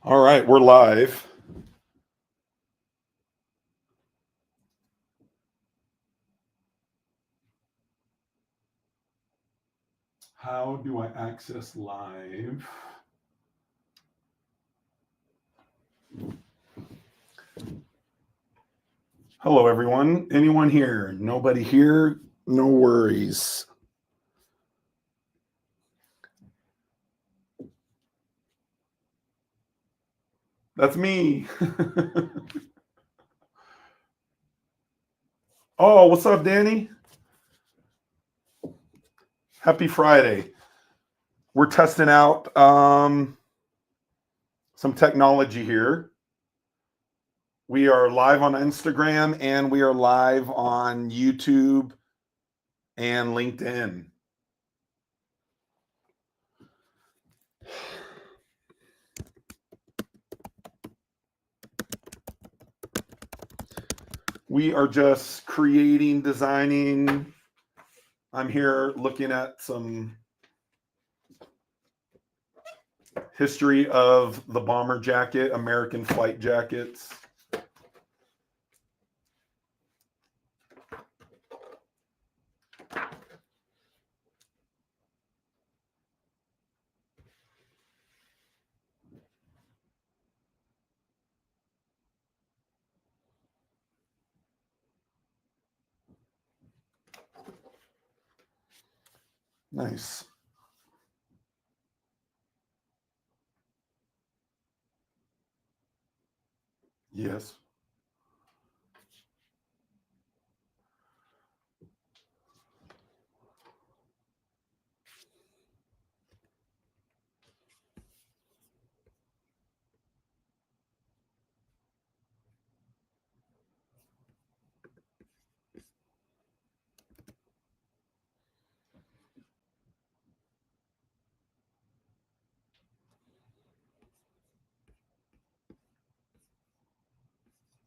All right, we're live. How do I access live? Hello, everyone. Anyone here? Nobody here? No worries. That's me. Oh, what's up, Danny? Happy Friday. We're testing out some technology here. We are live on Instagram and we are live on YouTube and LinkedIn. We are just creating, designing. I'm here looking at some history of the bomber jacket, American flight jackets. Nice. Yes.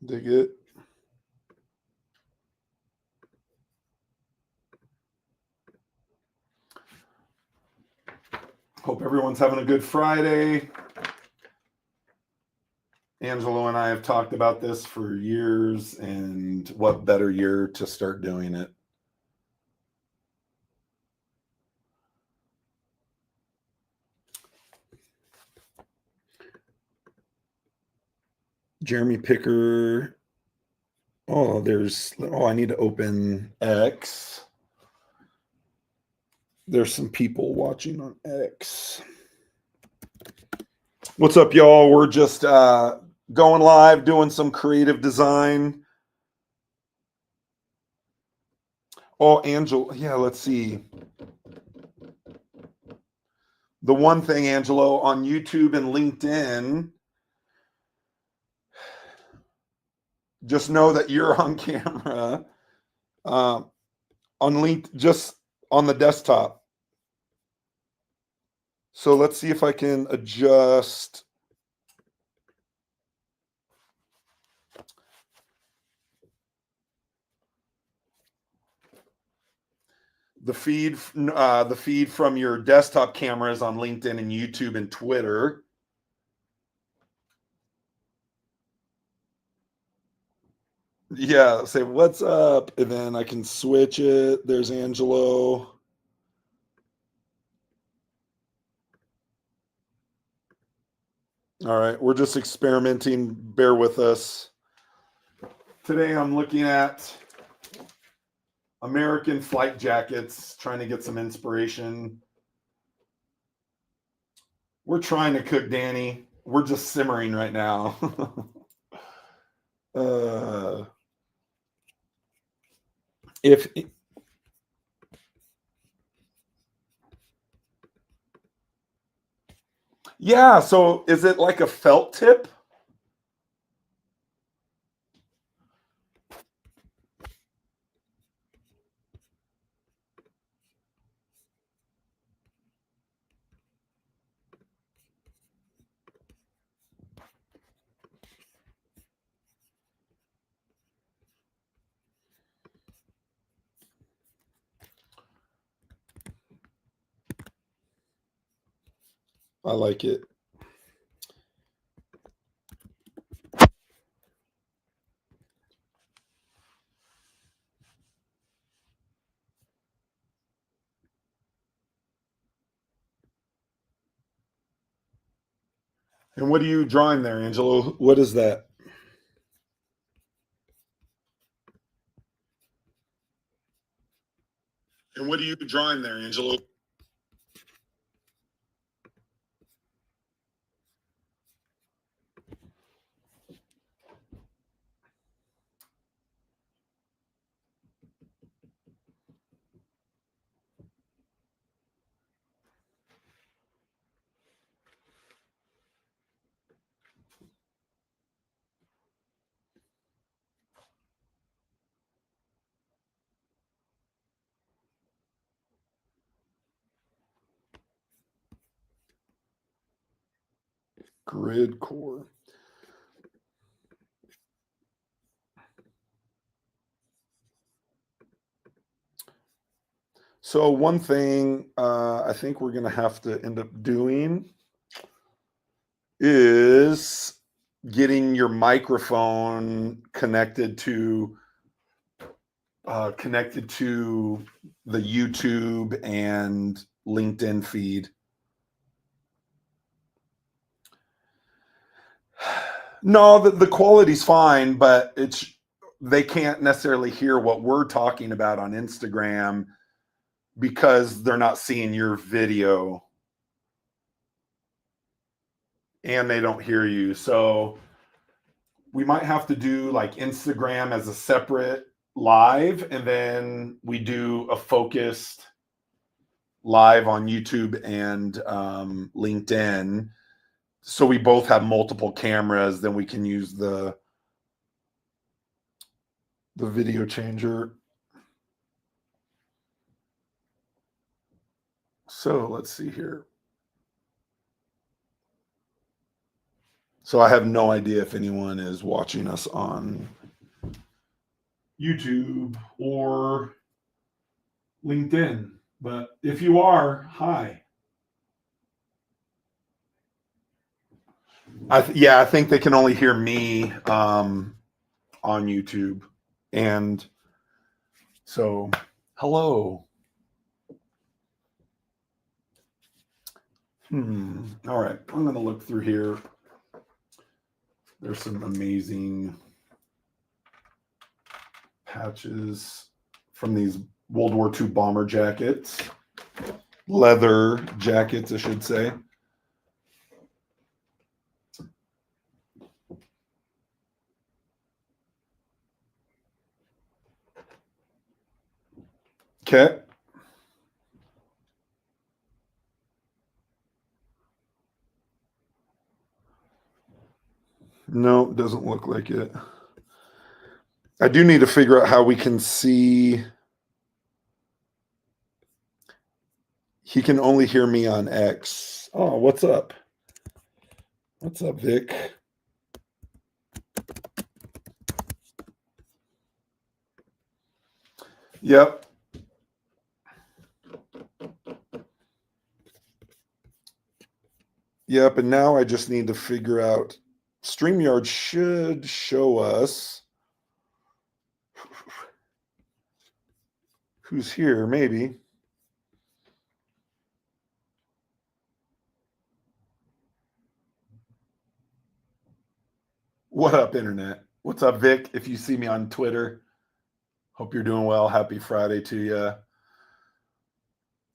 Dig it. Hope everyone's having a good Friday. Angelo and I have talked about this for years, and what better year to start doing it? Jeremy Picker. Oh, I need to open X. There's some people watching on X. What's up, y'all? We're just going live, doing some creative design. Oh, Angelo. Yeah, let's see. The one thing, Angelo, on YouTube and LinkedIn, just know that you're on camera. On LinkedIn, just on the desktop. So let's see if I can adjust. The feed from your desktop cameras on LinkedIn and YouTube and Twitter. Yeah, say what's up, and then I can switch it. There's Angelo. All right, we're just experimenting. Bear with us. Today I'm looking at American flight jackets, trying to get some inspiration. We're trying to cook, Danny. We're just simmering right now. If Yeah, so is it like a felt tip? I like it. And what are you drawing there, Angelo? What is that? And what are you drawing there, Angelo? Grid core. So one thing I think we're going to have to end up doing is getting your microphone connected to the YouTube and LinkedIn feed. No, the quality's fine, but they can't necessarily hear what we're talking about on Instagram because they're not seeing your video and they don't hear you. So we might have to do like Instagram as a separate live, and then we do a focused live on YouTube and LinkedIn. So we both have multiple cameras, then we can use the video changer. So let's see here. So I have no idea if anyone is watching us on YouTube or LinkedIn, but if you are, hi. I think they can only hear me on YouTube. And so, hello. All right, I'm going to look through here. There's some amazing patches from these World War II bomber jackets, leather jackets, I should say. Okay. No, doesn't look like it. I do need to figure out how we can see. He can only hear me on X. Oh, what's up? What's up, Vic? Yep. Yep, and now I just need to figure out. StreamYard should show us who's here, maybe. What up, Internet? What's up, Vic? If you see me on Twitter, hope you're doing well. Happy Friday to you.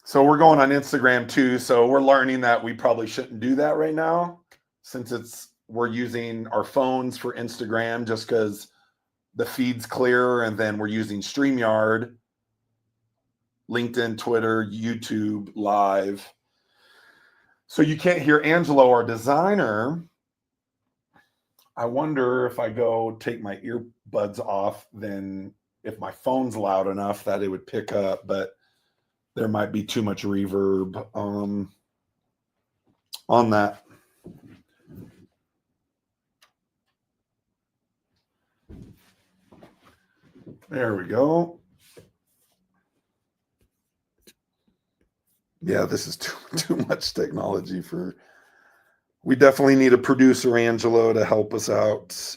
So we're going on Instagram too. So we're learning that we probably shouldn't do that right now, since we're using our phones for Instagram just because the feed's clear, and then we're using StreamYard, LinkedIn, Twitter, YouTube Live. So you can't hear Angelo, our designer. I wonder if I go take my earbuds off, then if my phone's loud enough that it would pick up, but there might be too much reverb on that. There we go. Yeah, this is too much technology for. We definitely need a producer, Angelo, to help us out.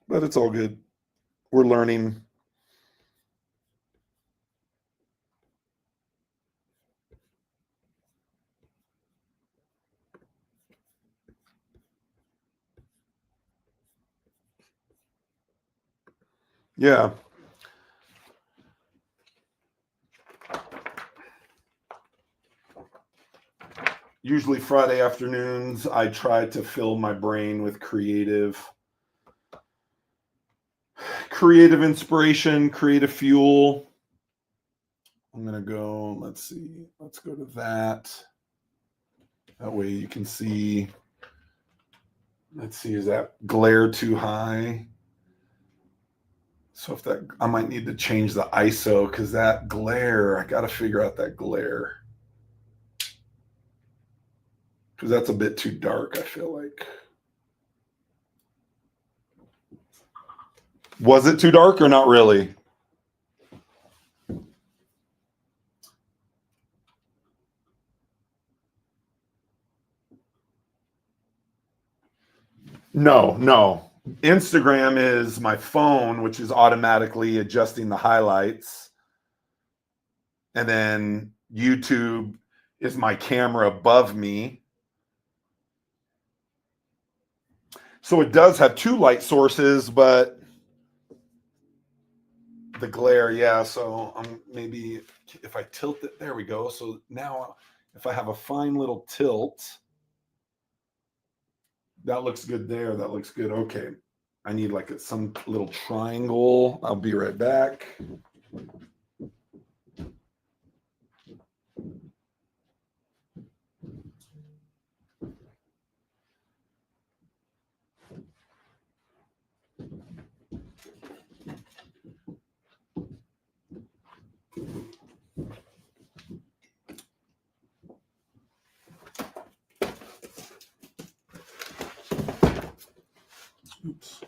But it's all good. We're learning. Yeah. Usually Friday afternoons, I try to fill my brain with creative inspiration, creative fuel. I'm going to go, let's see, let's go to that. That way you can see, let's see, is that glare too high? So if that, I might need to change the ISO because that glare, I got to figure out that glare. Because that's a bit too dark, I feel like. Was it too dark or not really? No, no. Instagram is my phone, which is automatically adjusting the highlights. And then YouTube is my camera above me. So it does have two light sources, but the glare, yeah. So maybe if I tilt it, there we go. So now if I have a fine little tilt, that looks good there. That looks good. Okay. I need like some little triangle. I'll be right back. Oops.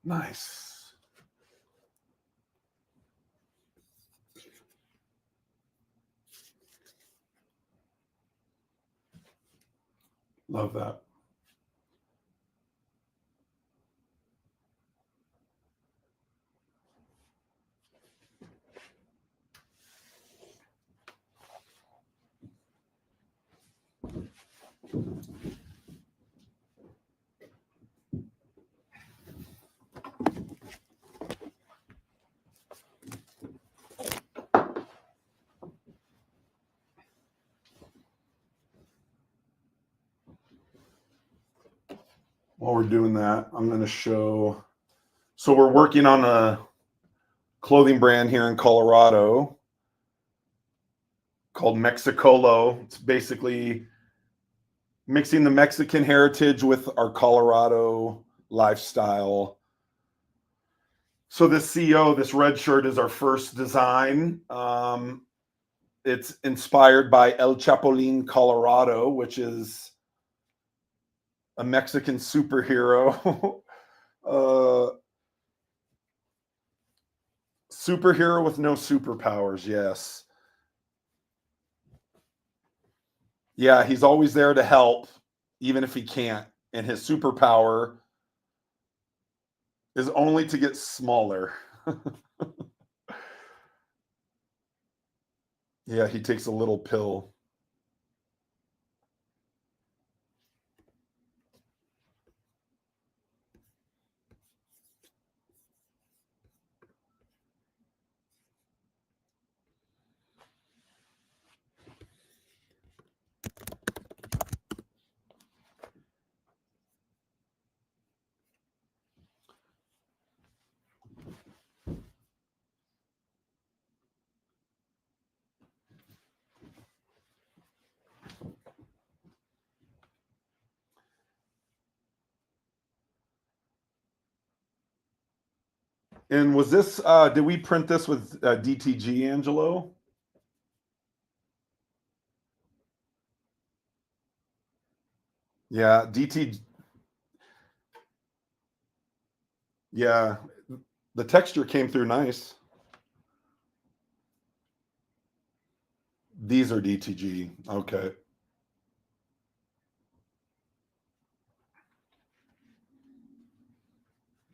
Nice. Love that. While we're doing that, I'm going to show. So we're working on a clothing brand here in Colorado called Mexicolo. It's basically mixing the Mexican heritage with our Colorado lifestyle. So this CEO, this red shirt is our first design. It's inspired by El Chapulín, Colorado, which is a Mexican superhero. Superhero with no superpowers, yes. Yeah, he's always there to help, even if he can't. And his superpower is only to get smaller. Yeah, he takes a little pill. And was this, did we print this with DTG, Angelo? Yeah, DTG. Yeah, the texture came through nice. These are DTG. Okay.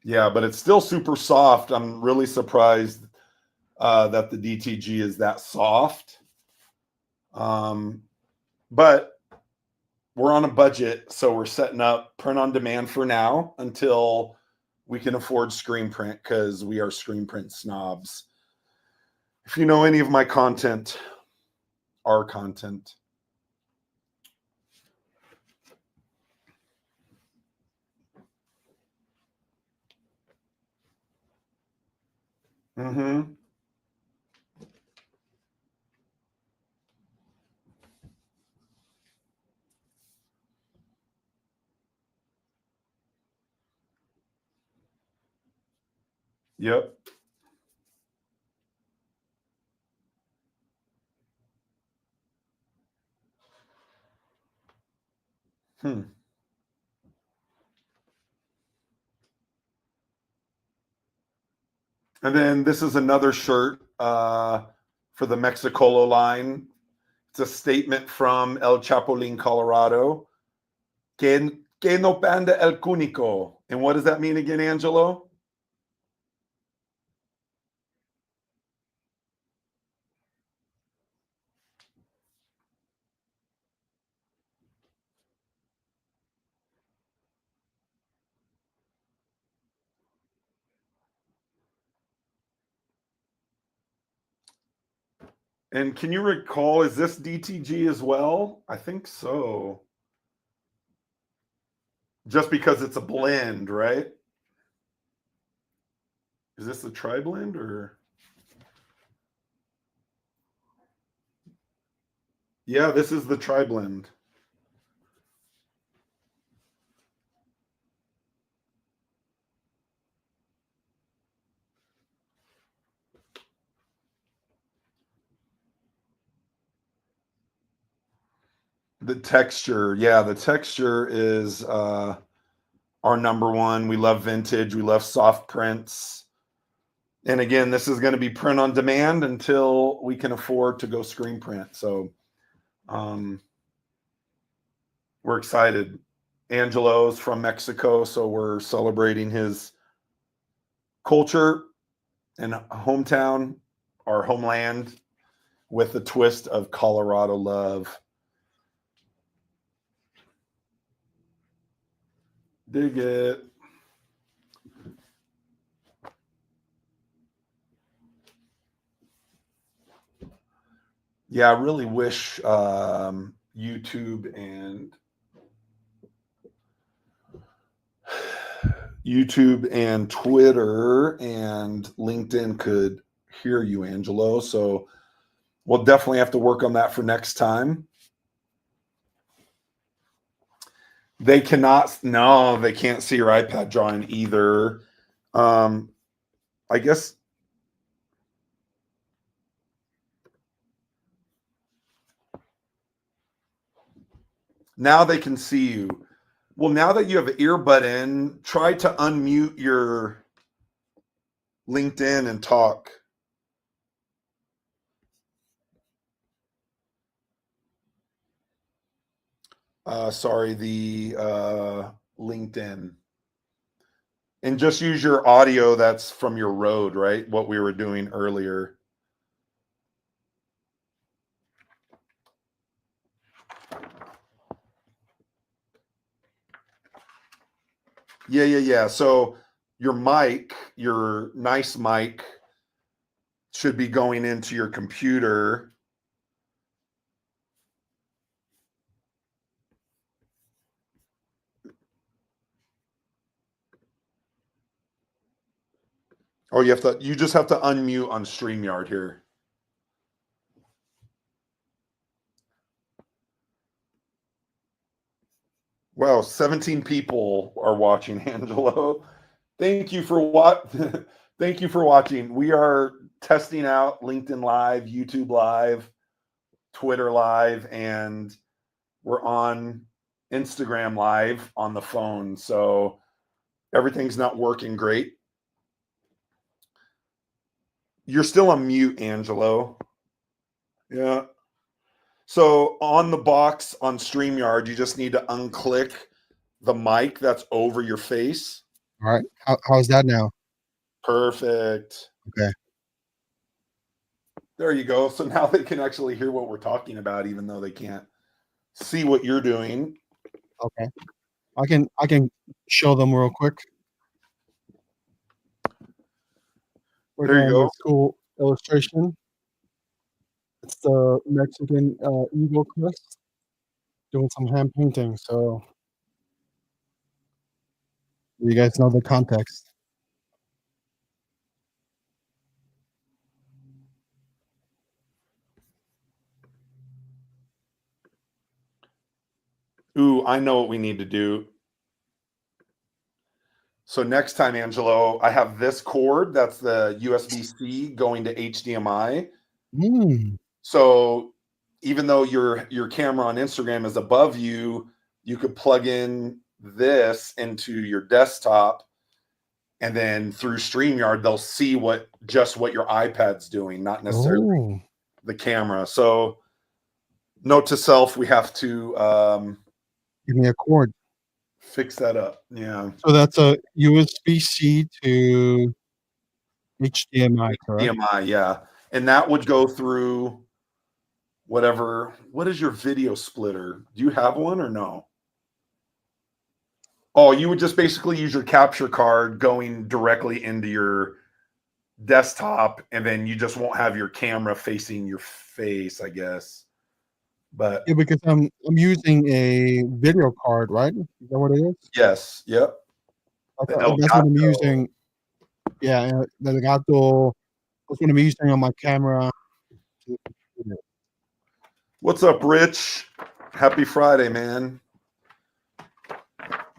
Yeah, but it's still super soft. I'm really surprised that the DTG is that soft. But we're on a budget, so we're setting up print on demand for now until we can afford screen print because we are screen print snobs. If you know any of my content, our content. Mm-hmm. Yep. Hmm. And then this is another shirt for the Mexicolo line. It's a statement from El Chapulín, Colorado. Que no panda el cúnico. And what does that mean again, Angelo? And can you recall, is this DTG as well? I think so. Just because it's a blend, right? Is this the tri blend or? Yeah, this is the tri blend. The texture, yeah, the texture is our number one. We love vintage. We love soft prints. And again, this is going to be print on demand until we can afford to go screen print. So we're excited. Angelo's from Mexico, so we're celebrating his culture and hometown, our homeland, with a twist of Colorado love. Dig it. Yeah, I really wish YouTube and Twitter and LinkedIn could hear you, Angelo. So we'll definitely have to work on that for next time. They cannot, no, they can't see your iPad drawing either. I guess now they can see you. Well, now that you have an earbud in, try to unmute your LinkedIn and talk. Sorry, the LinkedIn. And just use your audio that's from your road, right? What we were doing earlier. Yeah. So your mic, your nice mic, should be going into your computer. Oh, you just have to unmute on StreamYard here. Wow, 17 people are watching, Angelo. Thank you for what thank you for watching. We are testing out LinkedIn Live, YouTube Live, Twitter Live, and we're on Instagram Live on the phone. So everything's not working great. You're still on mute, Angelo. Yeah. So on the box on StreamYard, you just need to unclick the mic that's over your face. All right. How's that now? Perfect. Okay. There you go. So now they can actually hear what we're talking about, even though they can't see what you're doing. Okay. I can show them real quick. We're There you doing go. the school illustration. It's the Mexican Eagle Crest doing some hand painting. So you guys know the context. Ooh, I know what we need to do. So next time, Angelo, I have this cord. That's the USB-C going to HDMI. Mm. So even though your camera on Instagram is above you, you could plug in this into your desktop, and then through StreamYard, they'll see what your iPad's doing, not necessarily the camera. So note to self, we have to give me a cord. fix that up. Yeah. So that's a USB-C to HDMI, correct? HDMI, yeah. And that would go through whatever. What is your video splitter? Do you have one or no? Oh, you would just basically use your capture card going directly into your desktop, and then you just won't have your camera facing your face, I guess. But Yeah, because I'm using a video card, right? Is that what it is? yes, yep. The That's what I'm Elgato. using. Yeah, the Elgato. That's what I'm using on my camera. What's up, Rich? Happy Friday, man.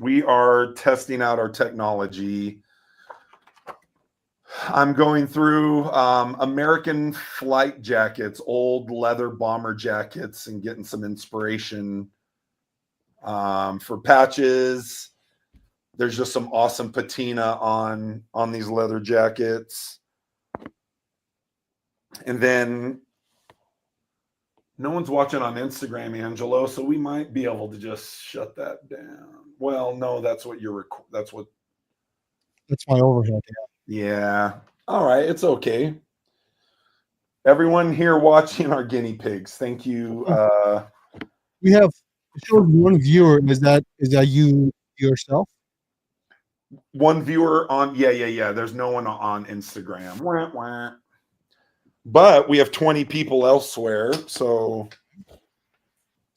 We are testing out our technology. I'm going through American flight jackets, old leather bomber jackets, and getting some inspiration for patches. There's just some awesome patina on these leather jackets. And then no one's watching on Instagram, Angelo, so we might be able to just shut that down. Well, no, that's what that's my overhead. Yeah. All right, it's okay. Everyone here watching our guinea pigs, thank you. We have shows one viewer. Is that you yourself? One viewer on, yeah. There's no one on Instagram. Wah, wah. But we have 20 people elsewhere. So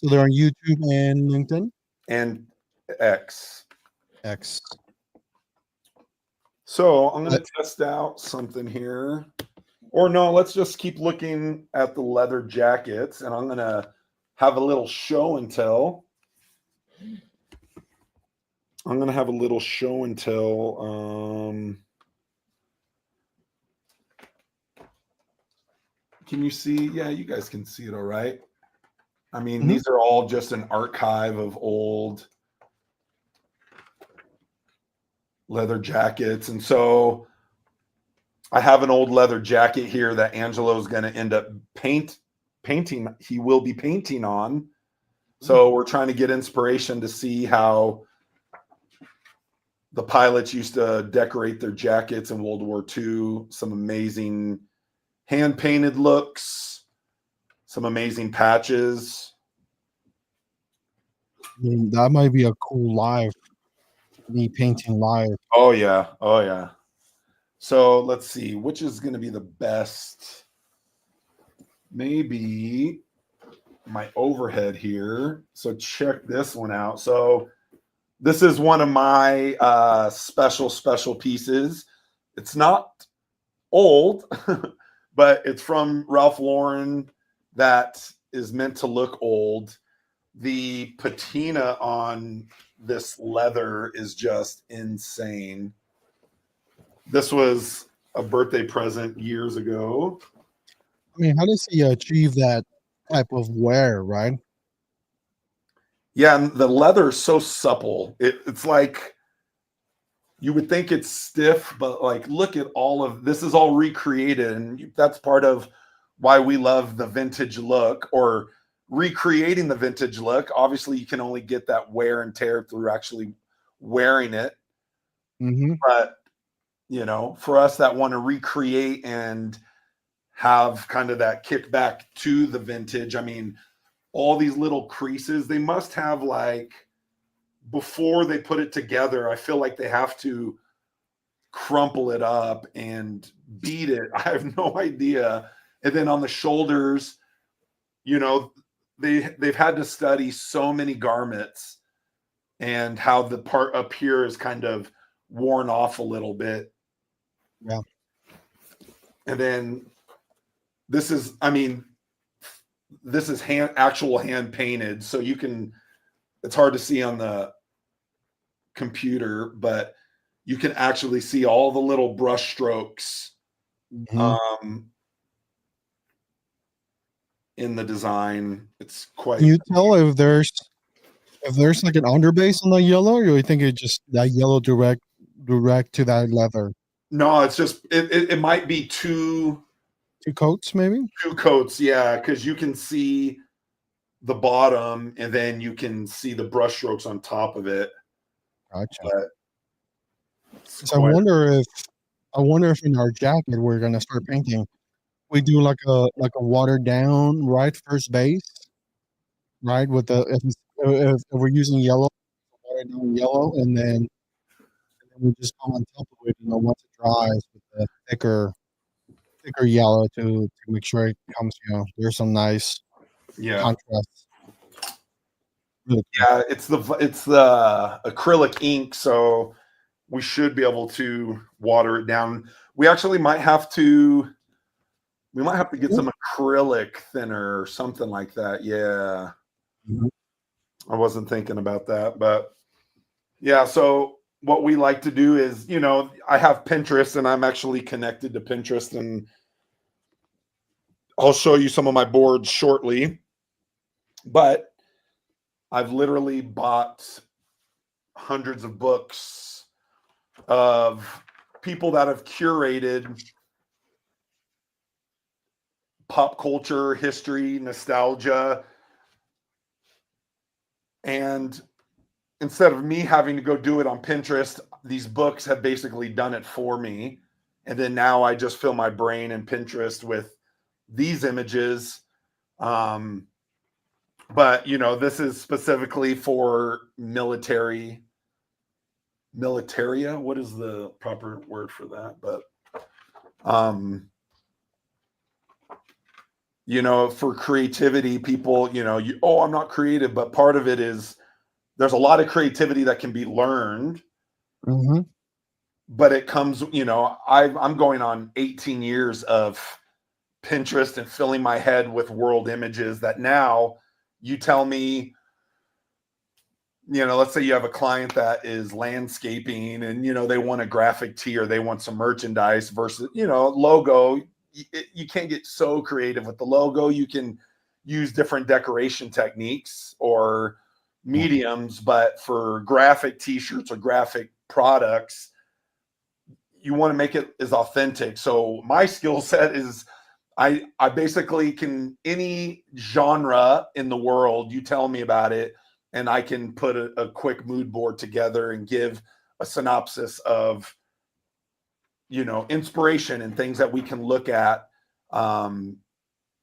they're on YouTube and LinkedIn and X. X. So I'm going to test out something here. Or no, let's just keep looking at the leather jackets, and I'm going to have a little show and tell. I'm going to have a little show and tell. Can you see? Yeah, you guys can see it all right. I mean, these are all just an archive of old leather jackets. And so I have an old leather jacket here that Angelo's going to end up painting. He will be painting on. So we're trying to get inspiration to see how the pilots used to decorate their jackets in World War II. Some amazing hand-painted looks, some amazing patches. I mean, that might be a cool live, me painting live. Oh yeah. So let's see, which is going to be the best? Maybe my overhead here. So check this one out. So this is one of my special pieces. It's not old, but it's from Ralph Lauren that is meant to look old. The patina on this leather is just insane. This was a birthday present years ago. I mean, how does he achieve that type of wear, right? Yeah, and the leather is so supple. It's like you would think it's stiff, but like look at all of this is all recreated, and that's part of why we love the vintage look or recreating the vintage look. Obviously, you can only get that wear and tear through actually wearing it. Mhm. But, you know, for us that want to recreate and have kind of that kickback to the vintage, I mean, all these little creases, they must have like, before they put it together, I feel like they have to crumple it up and beat it. I have no idea. And then on the shoulders, you know, they've had to study so many garments and how the part up here is kind of worn off a little bit. Yeah. And then this is, I mean, this is actual hand painted, so you can, it's hard to see on the computer, but you can actually see all the little brush strokes Mhm. in the design. It's Can quite, you tell if there's like an underbase on the yellow, or you think it just that yellow direct to that leather? no, it's just it might be Two coats, maybe? two coats, yeah, because you can see the bottom and then you can see the brush strokes on top of it. Gotcha. But it's 'Cause I quite, wonder if in our jacket we're gonna start painting. We do like a watered down, right, first base, right? With the if we're using yellow, watered down yellow, and then we just come on top of it, once it dries with the thicker yellow to make sure it comes, there's some nice yeah. contrast. Really cool. Yeah, it's the acrylic ink, so we should be able to water it down. We actually might have to get some acrylic thinner or something like that. Yeah. Mhm. I wasn't thinking about that, but yeah, so what we like to do is, you know, I have Pinterest and I'm actually connected to Pinterest, and I'll show you some of my boards shortly, but I've literally bought hundreds of books of people that have curated pop culture, history, nostalgia. And instead of me having to go do it on Pinterest, these books have basically done it for me. And then now I just fill my brain in Pinterest with these images. Um, but you know, this is specifically for militaria. What is the proper word for that? But um, you know, for creativity, people, you know, oh, I'm not creative, but part of it is there's a lot of creativity that can be learned, Mhm. but it comes, you know, I'm going on 18 years of Pinterest and filling my head with world images that now you tell me, you know, let's say you have a client that is landscaping and, you know, they want a graphic tee or they want some merchandise versus, you know, logo. You can't get so creative with the logo. You can use different decoration techniques or Yeah. mediums, but for graphic t-shirts or graphic products, you want to make it as authentic. So my skill set is I basically can, any genre in the world, you tell me about it, and I can put a quick mood board together and give a synopsis of, you know, inspiration and things that we can look at um,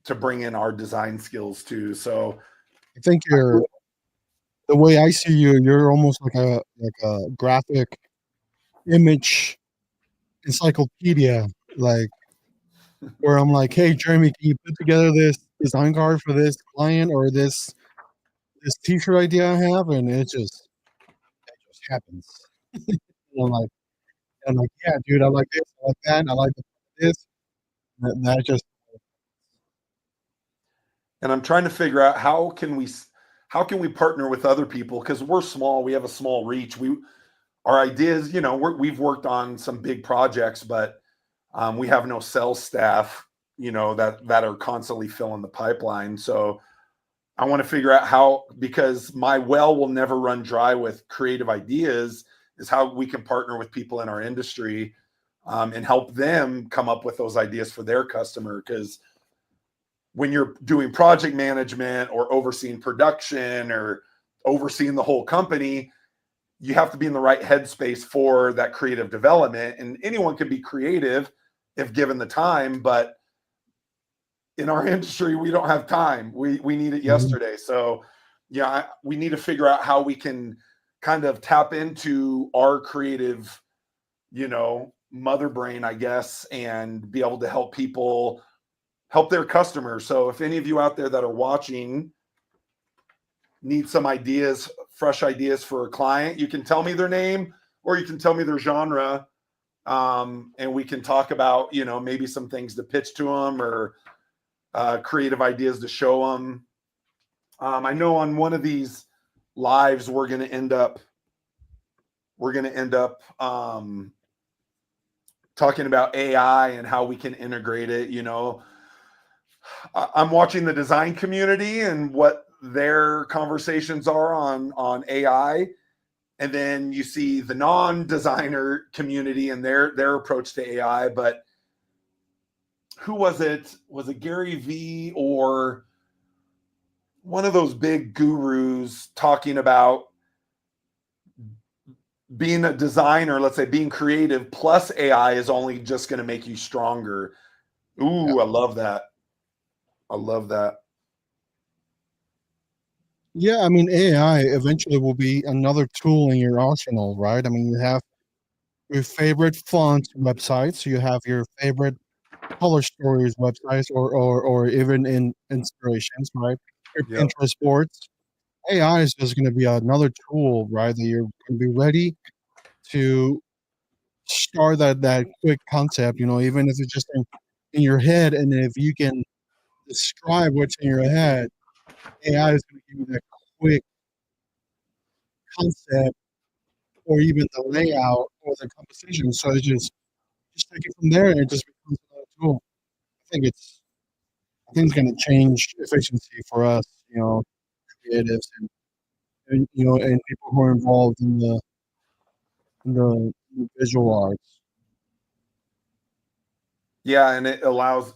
to bring in our design skills too. So I think the way I see you, you're almost like a graphic image encyclopedia, like where I'm like, "Hey, Jeremy, can you put together this design card for this client or this T-shirt idea I have?" And it just happens. And I'm like, "Yeah, dude, I like this, I like that, I like this." That just and I'm trying to figure out how can we partner with other people, because we're small, we have a small reach. Our ideas, you know, we've worked on some big projects, but we have no sales staff, you know, that are constantly filling the pipeline. So I want to figure out how, because my well will never run dry with creative ideas, is how we can partner with people in our industry and help them come up with those ideas for their customer. Because when you're doing project management or overseeing production or overseeing the whole company, you have to be in the right headspace for that creative development. And anyone can be creative if given the time, but in our industry, we don't have time. We need it yesterday. So yeah, we need to figure out how we can kind of tap into our creative, mother brain, I guess, and be able to help people help their customers. So if any of you out there that are watching need some ideas, fresh ideas for a client, you can tell me their name or you can tell me their genre. And we can talk about, maybe some things to pitch to them or creative ideas to show them. I know on one of these lives, we're going to end up talking about AI and how we can integrate it. I'm watching the design community and what their conversations are on AI. And then you see the non-designer community and their approach to AI. But who was it? Was it Gary Vee or one of those big gurus talking about being a designer, let's say being creative plus AI is only just going to make you stronger. Ooh, I love that. I love that. Yeah, I mean, AI eventually will be another tool in your arsenal, right? I mean, you have your favorite font websites, you have your favorite color stories websites, or even in inspirations, right? Your Yep. Pinterest boards. AI is just going to be another tool, right? That you're going to be ready to start that quick concept, even if it's just in your head, and if you can describe what's in your head, AI is going to give you that quick concept or even the layout or the composition. So it's just take it from there, and it just becomes another tool. I think it's going to change efficiency for us, creatives and people who are involved in the visual arts. Yeah, and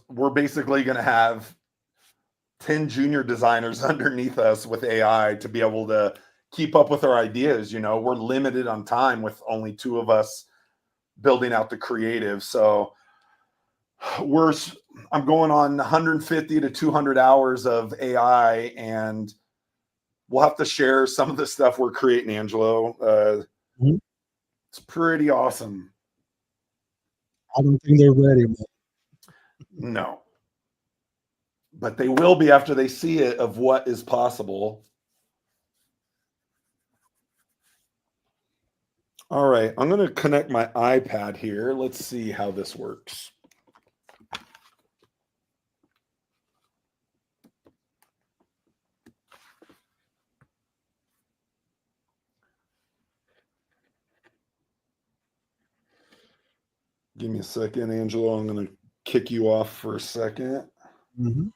we're basically going to have 10 junior designers underneath us with AI to be able to keep up with our ideas. We're limited on time with only two of us building out the creative. So I'm going on 150 to 200 hours of AI, and we'll have to share some of the stuff we're creating, Angelo. Mhm. It's pretty awesome. I don't think they're ready, man. No. But they will be after they see it of what is possible. All right, I'm going to connect my iPad here. Let's see how this works. Give me a second, Angelo. I'm going to kick you off for a second. Mm-hmm.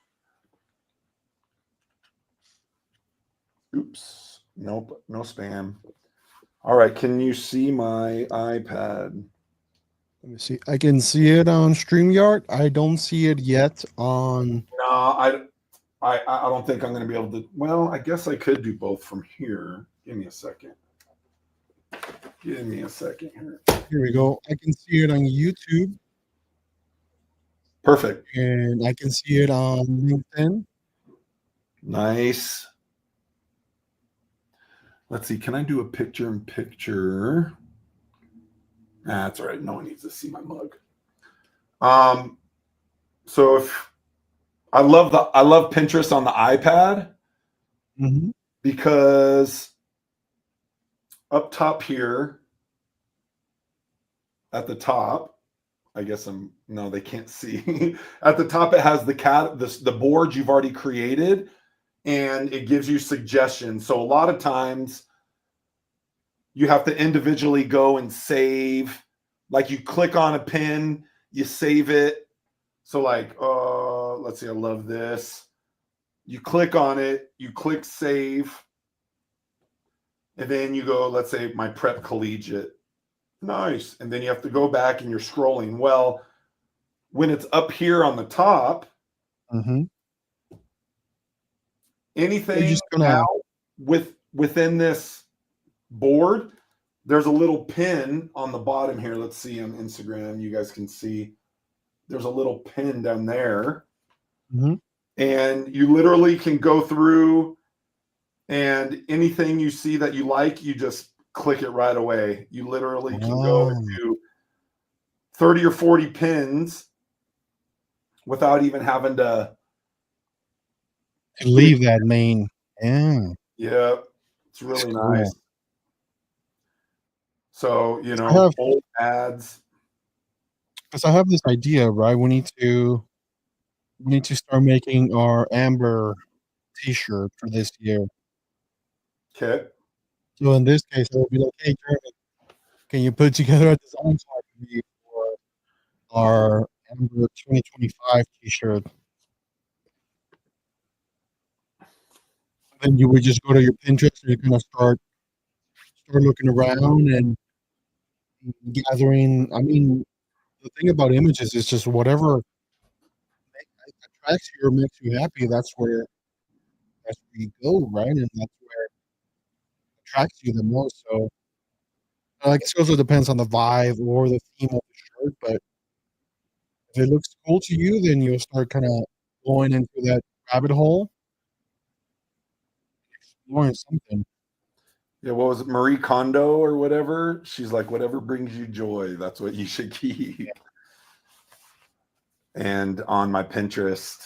Oops. Nope. No spam. All right. Can you see my iPad? Let me see. I can see it on StreamYard. I don't see it yet on. No, I don't think I'm going to be able to. Well, I guess I could do both from here. Give me a second. Give me a second here. Here we go. I can see it on YouTube. Perfect. And I can see it on LinkedIn. Nice. Let's see. Can I do a picture in picture? That's all right. No one needs to see my mug. So if I love Pinterest on the iPad because up top here at the top, I guess no, they can't see. At the top, it has the board you've already created, and it gives you suggestions. So a lot of times you have to individually go and save. Like you click on a pin, you save it. So like, let's see, I love this. You click on it, you click save, and then you go, let's say my prep collegiate. Nice. And then you have to go back and you're scrolling. Well, when it's up here on the top, anything now within this board, there's a little pin on the bottom here. Let's see on Instagram. You guys can see there's a little pin down there. Mm-hmm. And you literally can go through, and anything you see that you like, you just click it right away. You literally can go into 30 or 40 pins without even having to leave that main. Yeah. Yeah, it's really Cool. nice. So, you I know, have, old ads. because I have this idea, right? We need to start making our Amber T-shirt for this year. Okay. So in this case, I will be like, "Hey, Jeremy, can you put together a design slide for me for our Amber 2025 T-shirt?" Then you would just go to your Pinterest and you're gonna start looking around and gathering. I mean, the thing about images is just whatever attracts you or makes you happy. That's where you go, right? And that's where it attracts you the most. So I guess it also depends on the vibe or the theme of the shirt. But if it looks cool to you, then you'll start kind of going into that rabbit hole, exploring something. Yeah, what was it? Marie Kondo or whatever? She's like, whatever brings you joy, that's what you should keep. And on my Pinterest,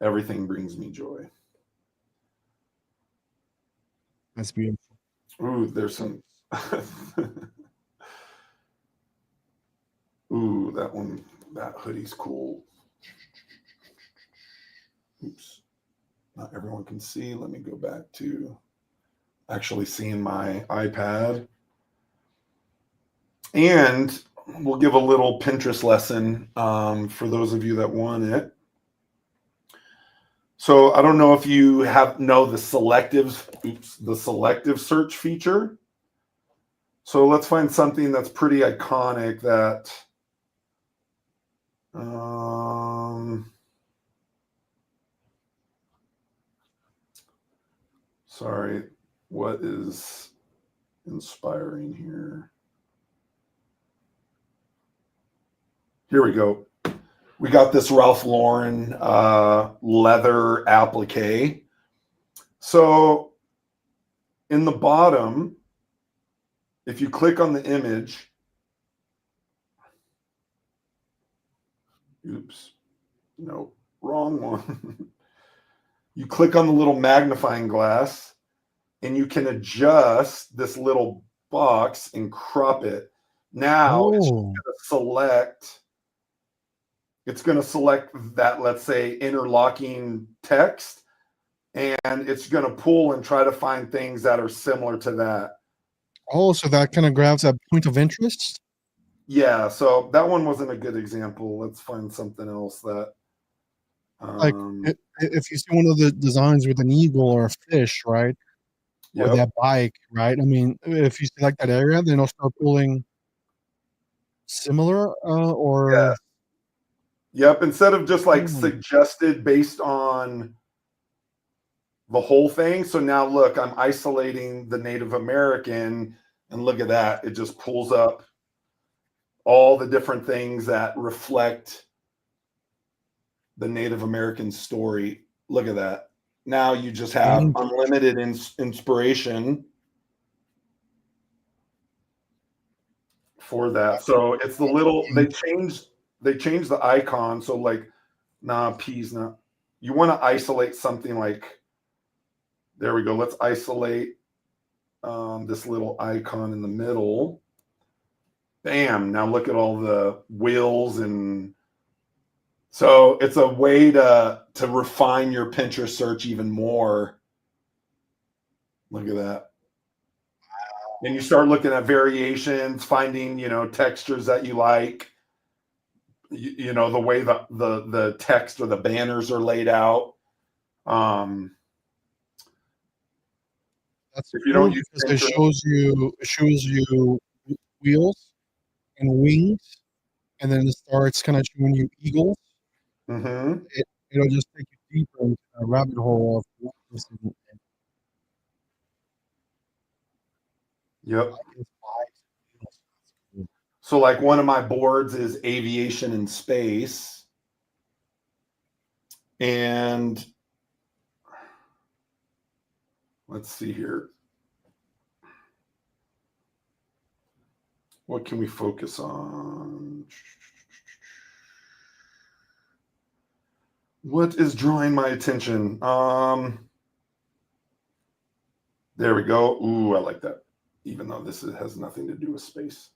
everything brings me joy. That's beautiful. Ooh, there's some. Ooh, that one, that hoodie's cool. Oops. Not everyone can see. Let me go back to actually seeing my iPad. And we'll give a little Pinterest lesson for those of you that want it. So I don't know if you know the selective search feature. So let's find something that's pretty iconic that sorry, what is inspiring here? Here we go. We got this Ralph Lauren leather applique. So in the bottom, if you click on the image, oops, no, wrong one. You click on the little magnifying glass and you can adjust this little box and crop it. Now it's going to select that, let's say, interlocking text, and it's going to pull and try to find things that are similar to that. Oh, so that kind of grabs that point of interest? Yeah, so that one wasn't a good example. Let's find something else that Like if you see one of the designs with an eagle or a fish, right? Or that bike, right? I mean, if you select that area, then it'll start pulling similar or Yep, instead of just like suggested based on the whole thing. So now look, I'm isolating the Native American, and look at that. It just pulls up all the different things that reflect the Native American story. Look at that. Now you just have unlimited inspiration for that. So it's the little they changed the icon. So like, nah, P's not. You want to isolate something like, there we go. Let's isolate this little icon in the middle. Bam. Now look at all the wheels, and so it's a way to refine your Pinterest search even more. Look at that. And you start looking at variations, finding, textures that you like, the way the text or the banners are laid out. That's if you don't use because it shows you wheels and wings, and then it starts kind of showing you eagles. Mm-hmm. It'll just take you deeper into a rabbit hole of Yep. It's vibes. So like one of my boards is aviation and space. And let's see here. What can we focus on? What is drawing my attention? There we go. Ooh, I like that. Even though has nothing to do with space.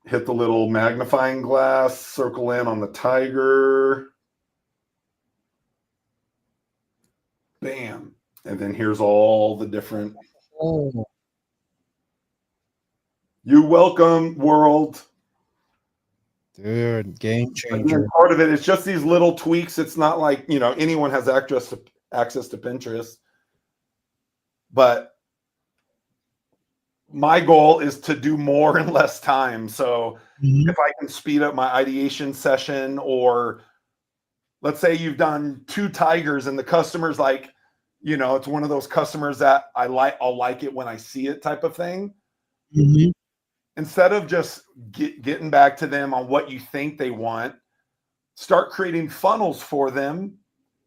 Hit the little magnifying glass, circle in on the tiger. Bam. And then here's all the different. Oh, You welcome, world. dude, game Again, changer. part of it is just these little tweaks. It's not like, anyone has access to Pinterest. But my goal is to do more in less time. So if I can speed up my ideation session, or let's say you've done 2 tigers and the customer's like, it's one of those customers that I'll like it when I see it type of thing. Mm-hmm. Instead of just getting back to them on what you think they want, start creating funnels for them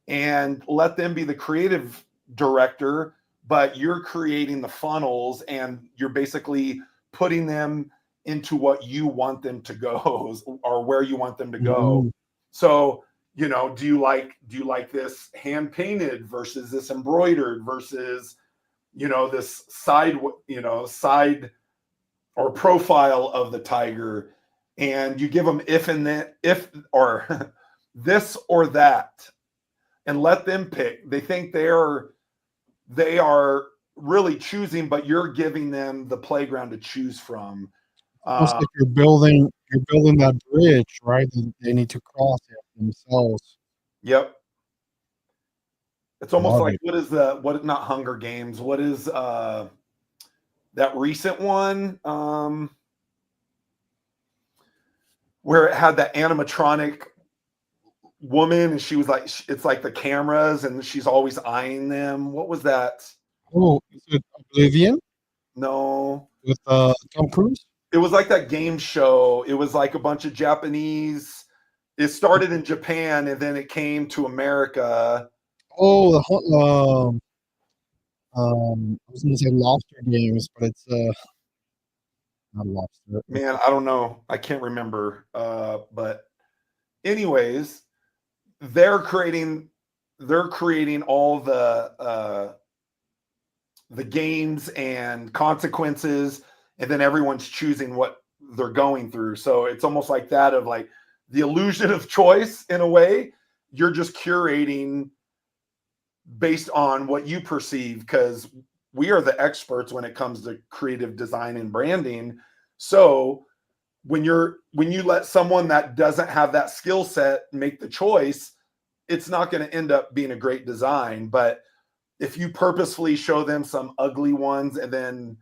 and let them be the creative director, but you're creating the funnels and you're basically putting them into what you want them to go or where you want them to go. Mm-hmm. So, do you like this hand painted versus this embroidered versus, this side or profile of the tiger, and you give them if and then, if or this or that, and let them pick. They think they are really choosing, but you're giving them the playground to choose from. Almost like you're building that bridge, right? They need to cross it themselves. Yep. It's almost Love like it. not Hunger Games? What is that recent one? Where it had that animatronic woman and she was like, it's like the cameras and she's always eyeing them. What was that? Oh, is it Oblivion No, with Tom Cruise? it was like that game show. It was like a bunch of Japanese. It started in Japan and then it came to America. Oh, I was gonna say Lobster Games, but it's not Lobster. Man, I don't know. I can't remember. But anyways, they're creating all the games and consequences, and then everyone's choosing what they're going through. So it's almost like that of like the illusion of choice in a way. You're just curating based on what you perceive, because we are the experts when it comes to creative design and branding. So when you let someone that doesn't have that skill set make the choice, it's not going to end up being a great design. But if you purposefully show them some ugly ones and then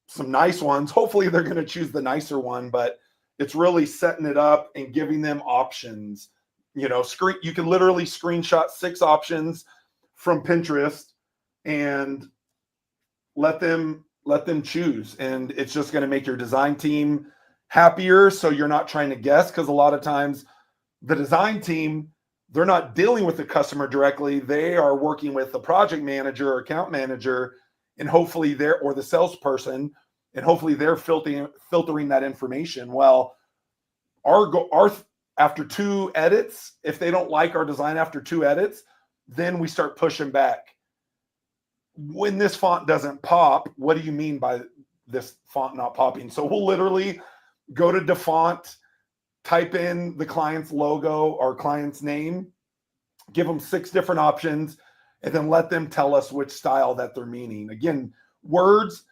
some nice ones, hopefully they're going to choose the nicer one. But it's really setting it up and giving them options. You can literally screenshot 6 options from Pinterest and let them choose. And it's just going to make your design team happier. So you're not trying to guess, because a lot of times the design team, they're not dealing with the customer directly. They are working with the project manager or account manager, and hopefully or the salesperson, and hopefully they're filtering that information. Well, our after 2 edits, if they don't like our design after 2 edits, then we start pushing back. When this font doesn't pop, what do you mean by this font not popping? So we'll literally go to DaFont, type in the client's logo or client's name, give them 6 different options, and then let them tell us which style that they're meaning. Again, words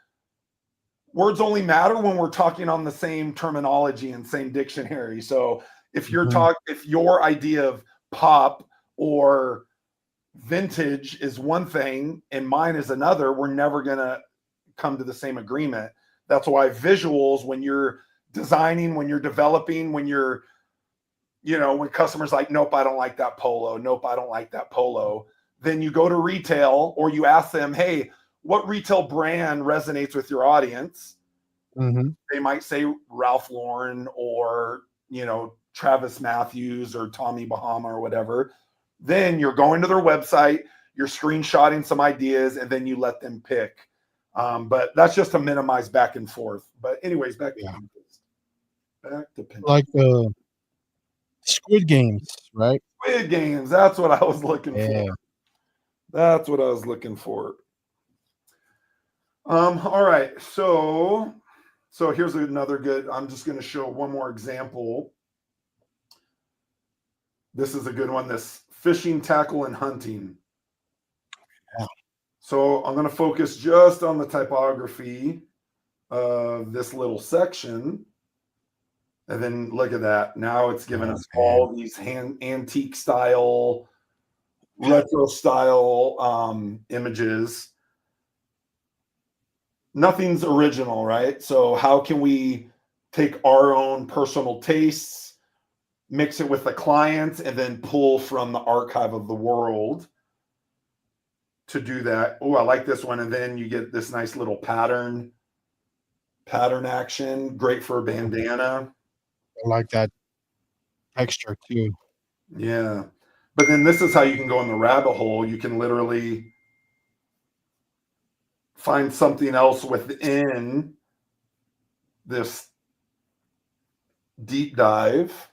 only matter when we're talking on the same terminology and same dictionary. So if if your idea of pop or vintage is one thing and mine is another, we're never going to come to the same agreement. That's why visuals, when you're designing, when you're developing, when you're, when customers like, nope, I don't like that polo. Nope, I don't like that polo. Then you go to retail or you ask them, hey, what retail brand resonates with your audience. Mm-hmm. They might say Ralph Lauren or, Travis Matthews or Tommy Bahama or whatever. Then you're going to their website, you're screenshotting some ideas, and then you let them pick. But that's just to minimize back and forth. But anyways, back to Pinterest. Back to Pinterest. Like the Squid Games, right? Squid Games. That's what I was looking Yeah. for. That's what I was looking for. All right. So here's another good. I'm just going to show one more example. This is a good one. This fishing, tackle, and hunting. Yeah. So I'm going to focus just on the typography of this little section. And then look at that. Now it's given us all these antique style, retro style images. Nothing's original, right? So how can we take our own personal tastes, mix it with the client, and then pull from the archive of the world to do that? Oh, I like this one. And then you get this nice little pattern action. Great for a bandana. I like that texture too. Yeah. But then this is how you can go in the rabbit hole. You can literally find something else within this deep dive.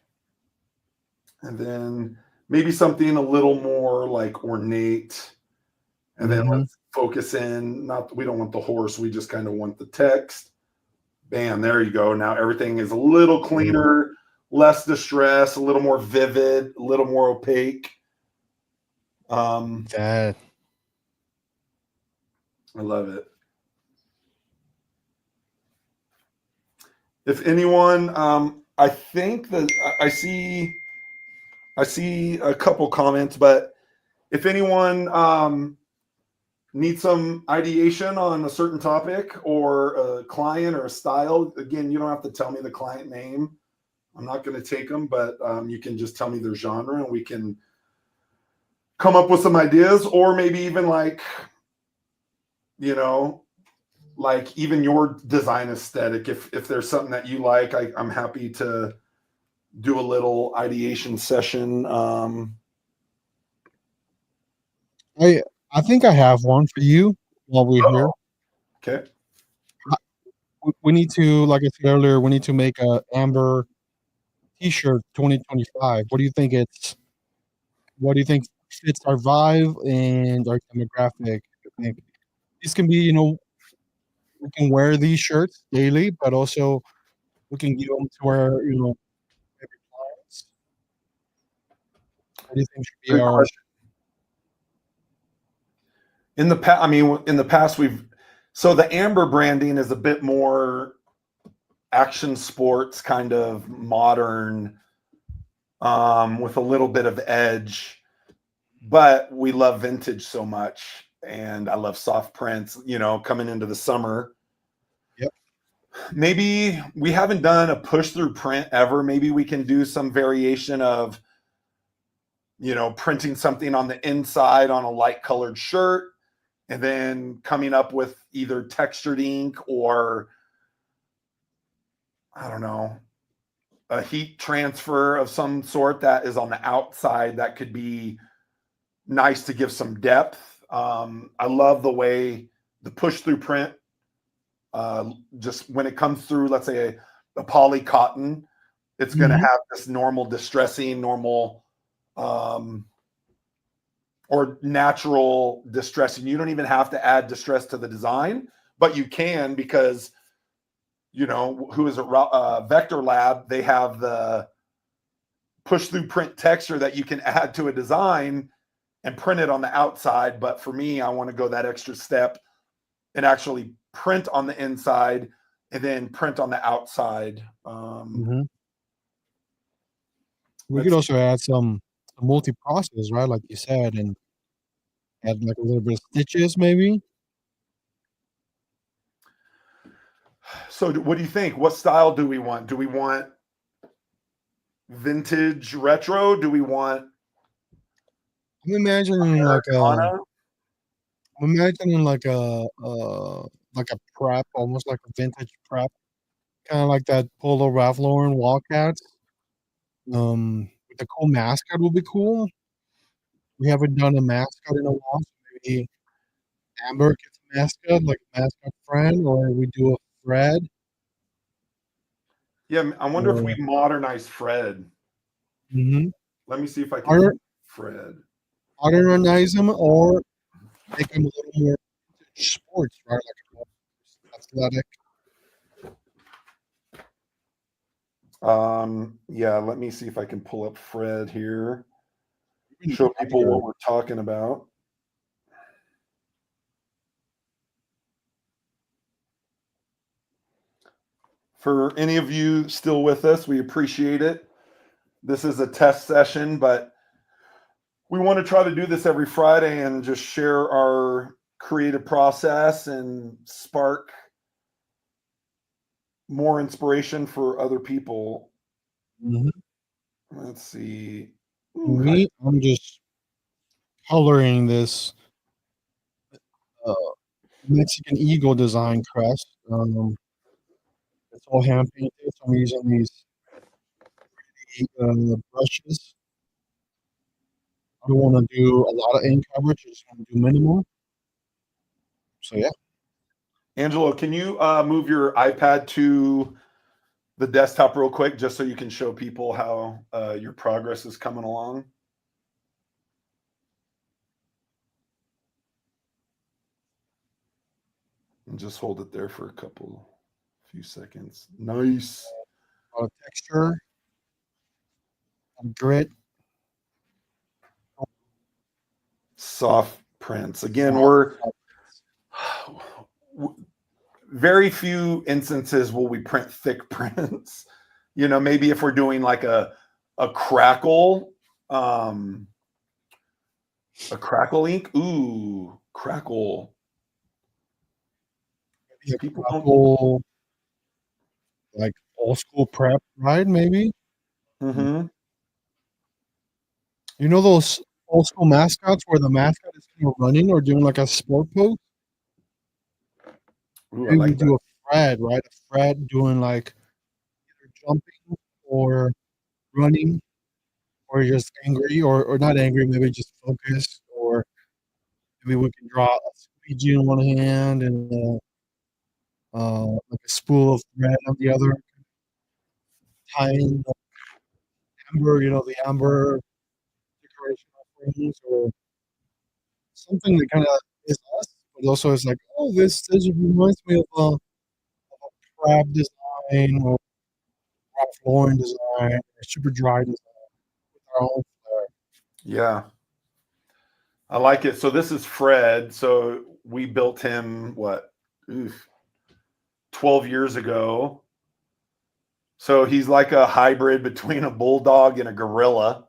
And then maybe something a little more like ornate. And then let's focus in. We don't want the horse. We just kind of want the text. Bam, there you go. Now everything is a little cleaner, less distress, a little more vivid, a little more opaque. That I love it. If anyone, I think that I see a couple comments, but if anyone needs some ideation on a certain topic or a client or a style, again, you don't have to tell me the client name. I'm not going to take them, but you can just tell me their genre and we can come up with some ideas, or maybe even like even your design aesthetic. If there's something that you like, I'm happy to do a little ideation session. I think I have one for you while we're here. Okay. We need to, like I said earlier, we need to make a Amber T-shirt 2025. What do you think fits our vibe and our demographic? I think this can be, we can wear these shirts daily, but also we can give them to our, every clients. What do you think should be Good our? question. In the past, so the Amber branding is a bit more action sports, kind of modern, with a little bit of edge, but we love vintage so much, and I love soft prints, coming into the summer. Yep. Maybe we haven't done a push through print ever. Maybe we can do some variation of, printing something on the inside on a light colored shirt, and then coming up with either textured ink or, I don't know, a heat transfer of some sort that is on the outside that could be nice to give some depth. I love the way the push through print, just when it comes through, let's say a poly cotton, it's going to have this normal distressing, or natural distressing. You don't even have to add distress to the design, but you can, because who is it? Vector Lab. They have the push through print texture that you can add to a design and print it on the outside. But for me, I want to go that extra step and actually print on the inside and then print on the outside. We could also add some multi-process, right? Like you said, and add like a little bit of stitches, maybe. So what do you think? What style do we want? Do we want vintage retro? Do we want I'm imagining like Americana? I'm imagining like a prep, almost like a vintage prep, kind of like that Polo Ralph Lauren Wildcats. With a cool mascot would be cool. We haven't done a mascot in a while, so maybe Amber gets a mascot, like a mascot friend, or we do a Fred. Yeah, I wonder if we Or, modernize Fred. mhm. Let me see if I can Moder- find Fred. Modernize him, or make him a little more vintage sports, right? Like a more athletic. Yeah, let me see if I can pull up Fred here. Even Show people younger. what we're talking about. For any of you still with us, we appreciate it. This is a test session, but we want to try to do this every Friday and just share our creative process and spark more inspiration for other people. Mhm. Let's see. Me, I'm just coloring this uh, Mexican eagle design crest. It's all hand painted, so I'm using these brushes. I don't want to do a lot of ink coverage. I just want to do minimal. So yeah, Angelo, can you move your iPad to the desktop real quick, just so you can show people how your progress is coming along? And just hold it there for few seconds. Nice. a lot of texture, some grit. Soft prints. Again, Soft, we're soft. very few instances will we print thick prints. Maybe if we're doing like a crackle, um, a crackle ink. Ooh, crackle. Maybe a People don't. couple like old school prep, right? Maybe. Mm-hmm. You know those old school mascots where the mascot is kind of running or doing like a sport pose? Ooh, I Maybe we like that. do a Fred, right? A Fred doing like either jumping or running or just angry or not angry, maybe just focused, or maybe we can draw a squeegee in one hand and like a spool of thread on the other, tying the amber, the amber decoration offerings, or something that kind of is us, but also is like, oh, this reminds me of a crab design or Ralph Lauren design or super dry design with our own flair. Yeah, I like it. So this is Fred. So we built him what, oof, 12 years ago. So he's like a hybrid between a bulldog and a gorilla,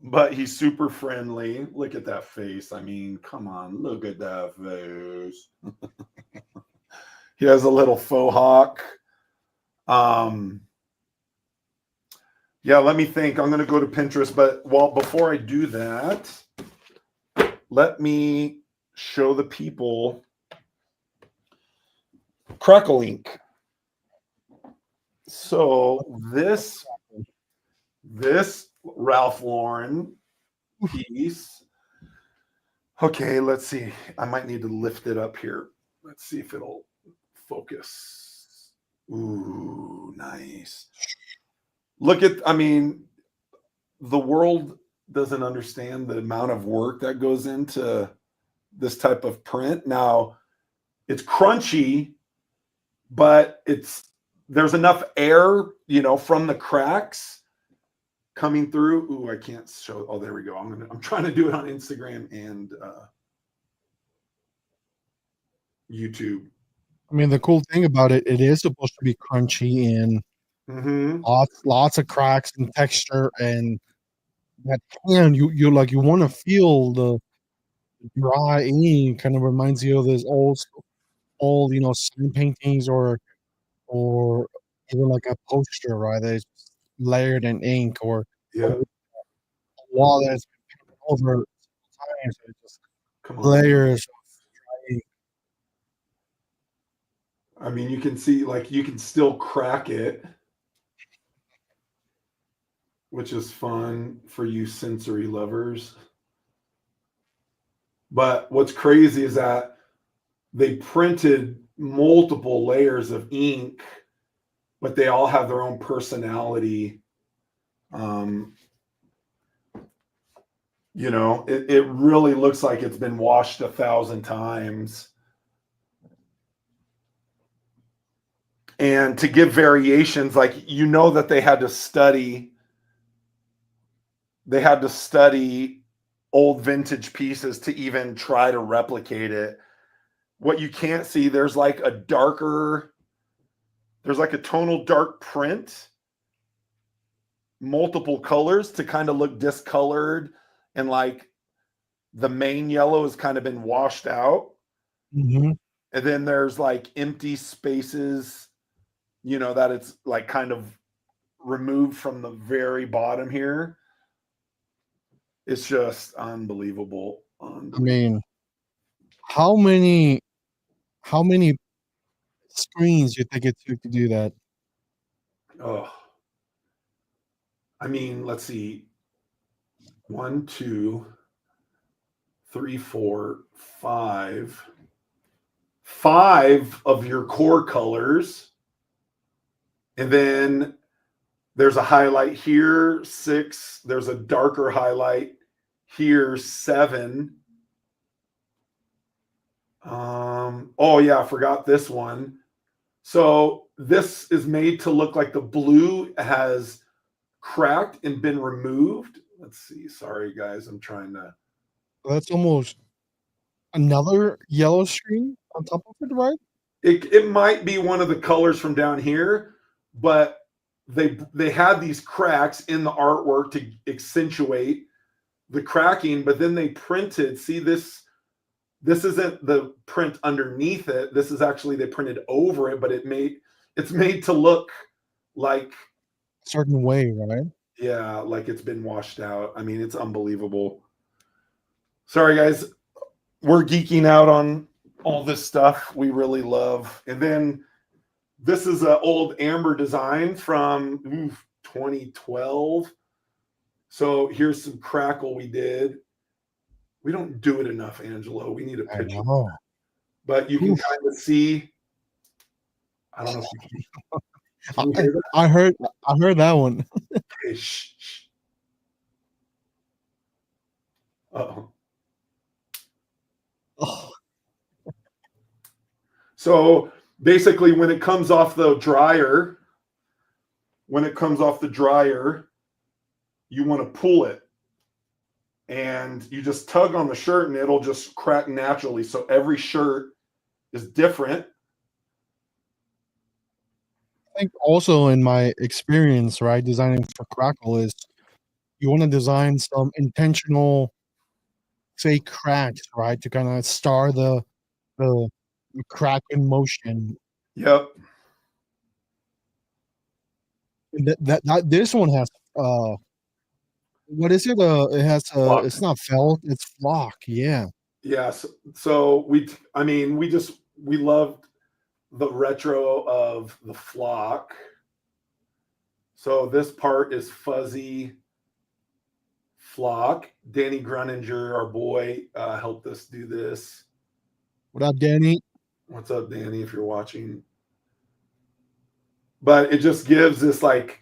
but he's super friendly. Look at that face. I mean, come on, look at that face. He has a little faux hawk. Um, yeah, let me think. I'm going to go to Pinterest, but before I do that, let me show the people Crackle Ink. So this Ralph Lauren piece. Okay, let's see. I might need to lift it up here. Let's see if it'll focus. Ooh, nice. I mean, the world doesn't understand the amount of work that goes into this type of print. Now, it's crunchy, but there's enough air, from the cracks coming through. Ooh, I can't show. Oh, there we go. I'm trying to do it on Instagram and YouTube. I mean, the cool thing about it, it is supposed to be crunchy and Mm-hmm. lots of cracks and texture, and that hand, you want to feel the dry ink. Kind of reminds you of those old sign paintings or even like a poster, right? That's layered in ink, or Yeah. a wall that's been painted over several times. So it just Come on. layers. I mean, you can see, like, you can still crack it, which is fun for you sensory lovers. But what's crazy is that they printed multiple layers of ink, but they all have their own personality. You know, it really looks like it's been washed 1,000 times. And to give variations, like, you know, that they had to study old vintage pieces to even try to replicate it. What you can't see, there's like a tonal dark print, multiple colors to kind of look discolored, and like the main yellow has kind of been washed out. Mm-hmm. And then there's like empty spaces, you know, that it's like kind of removed from the very bottom here. It's just unbelievable. I mean, how many screens do you think it took to do that? Oh, I mean, let's see. 1, 2, 3, 4, 5. 5 of your core colors. And then there's a highlight here, 6. There's a darker highlight here, 7. Oh yeah, I forgot this one. So this is made to look like the blue has cracked and been removed. Let's see. Sorry, guys. I'm trying to. That's almost another yellow screen on top of it, right? It might be one of the colors from down here, but they had these cracks in the artwork to accentuate the cracking, but then they printed. See this isn't the print underneath it. This is actually, they printed over it, but it's made to look like A certain way, right? yeah, like it's been washed out. I mean, it's unbelievable. Sorry, guys. We're geeking out on all this stuff we really love. And then this is an old amber design from 2012. So here's some crackle we did. We don't do it enough, Angelo. We need a I picture. know. But you can kind of see. I don't know if you can you hear that? I heard that one. Okay, shh, shh. Uh-oh. Oh, So basically, when it comes off the dryer, you want to pull it. And you just tug on the shirt and it'll just crack naturally. So every shirt is different. I think also in my experience, right, designing for Crackle is you want to design some intentional, say, cracks, right, to kind of star the crack in motion. Yep. That this one has what is it? It has Flock. it's not felt, it's flock. Yeah. Yes. So we loved the retro of the flock. So this part is fuzzy flock. Danny Gruninger, our boy, helped us do this. What up, Danny? What's up, Danny, if you're watching? But it just gives this like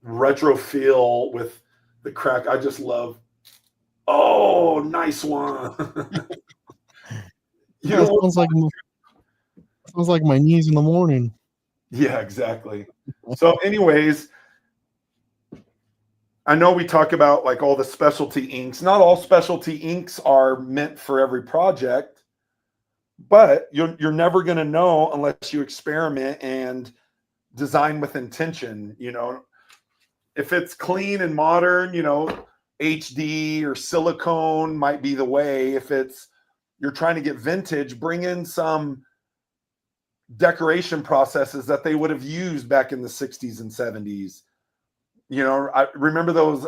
retro feel with the crack. I just love. Oh, nice one. Yeah, it sounds like my knees in the morning. Yeah, exactly. So, anyways, I know we talk about like all the specialty inks. Not all specialty inks are meant for every project, but you're never going to know unless you experiment and design with intention. You know, if it's clean and modern, you know, HD or silicone might be the way. If you're trying to get vintage, bring in some decoration processes that they would have used back in the 60s and 70s. You know, I remember those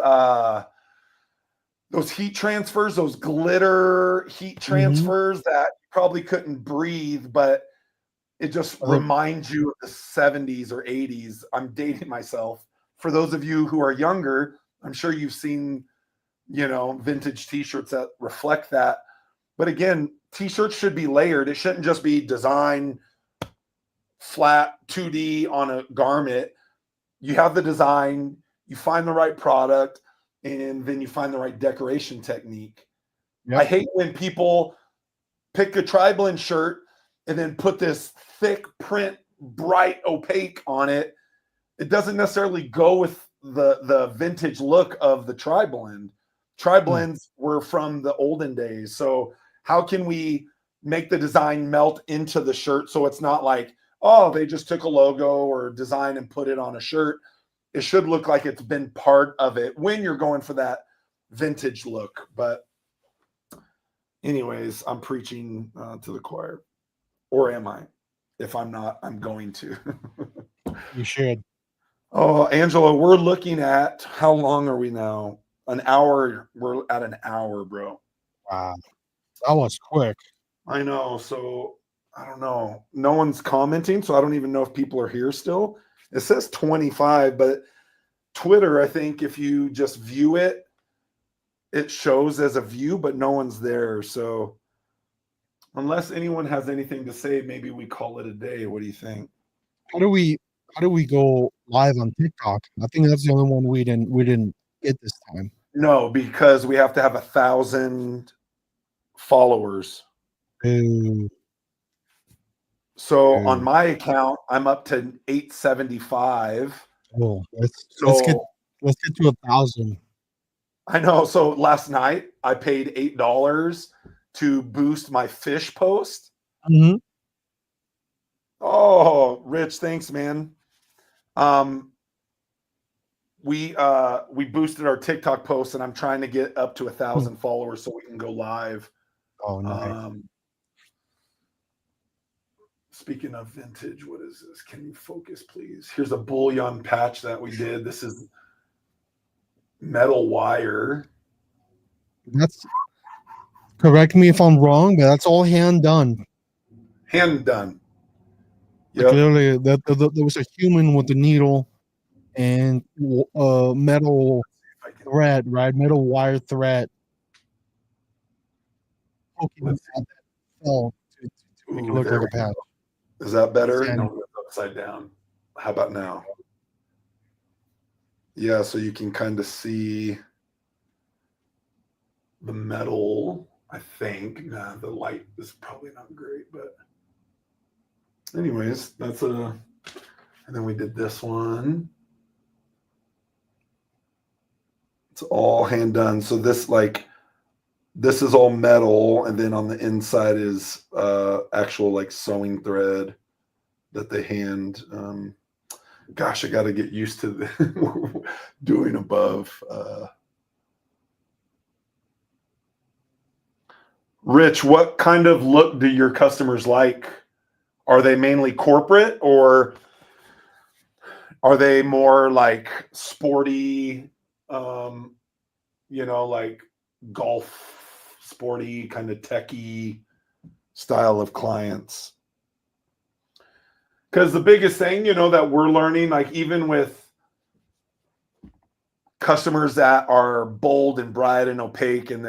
those heat transfers, those glitter heat transfers that you probably couldn't breathe, but it just reminds you of the 70s or 80s. I'm dating myself. For those of you who are younger, I'm sure you've seen, vintage t-shirts that reflect that. But again, t-shirts should be layered. It shouldn't just be design flat 2D on a garment. You have the design, you find the right product, and then you find the right decoration technique. Yep. I hate when people pick a tri-blend shirt and then put this thick print, bright, opaque on it. It doesn't necessarily go with the vintage look of the tri-blend. Tri-blends were from the olden days. So how can we make the design melt into the shirt so it's not like, oh, they just took a logo or design and put it on a shirt? It should look like it's been part of it when you're going for that vintage look. But anyways, I'm preaching to the choir. Or am I? If I'm not, I'm going to. You should. Oh, Angela, we're looking at, how long are we now? An hour. We're at an hour, bro. Wow. That was quick. I know. So I don't know. No one's commenting, so I don't even know if people are here still. It says 25, but Twitter, I think if you just view it, it shows as a view, but no one's there. So unless anyone has anything to say, maybe we call it a day. What do you think? How do we go live on TikTok? I think that's the only one we didn't get this time. No, because we have to have 1,000 followers. So on my account, I'm up to 875. Oh, let's get to 1,000. I know. So last night I paid $8 to boost my fish post. Mm-hmm. Oh, Rich, thanks, man. We boosted our TikTok post, and I'm trying to get up to 1,000 followers so we can go live. Oh, nice. Speaking of vintage, what is this? Can you focus, please? Here's a bullion patch that we did. This is metal wire. That's, correct me if I'm wrong, but that's all hand done. Hand done. Yep. Clearly, there was a human with a needle and metal thread, right? Metal wire thread. Poking at that felt to make it look like a patch. Is that better? No, it's upside down. How about now? Yeah, so you can kind of see the metal, I think. Nah, the light is probably not great, but anyways, that's and then we did this one. It's all hand done. So this is all metal, and then on the inside is actual like sewing thread that they hand. Gosh, I got to get used to doing above. Rich, what kind of look do your customers like? Are they mainly corporate, or are they more like sporty, like golf, sporty, kind of techie style of clients? Because the biggest thing, that we're learning, like even with customers that are bold and bright and opaque and,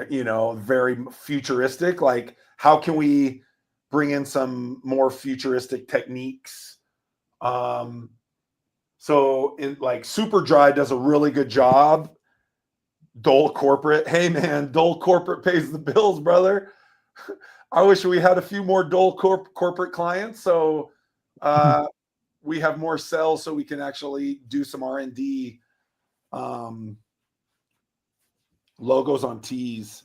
very futuristic, like how can we bring in some more futuristic techniques? So in like Super Dry does a really good job. Dole Corporate. Hey man, Dole Corporate pays the bills, brother. I wish we had a few more Dole corporate clients. So we have more sales so we can actually do some R&D logos on tees.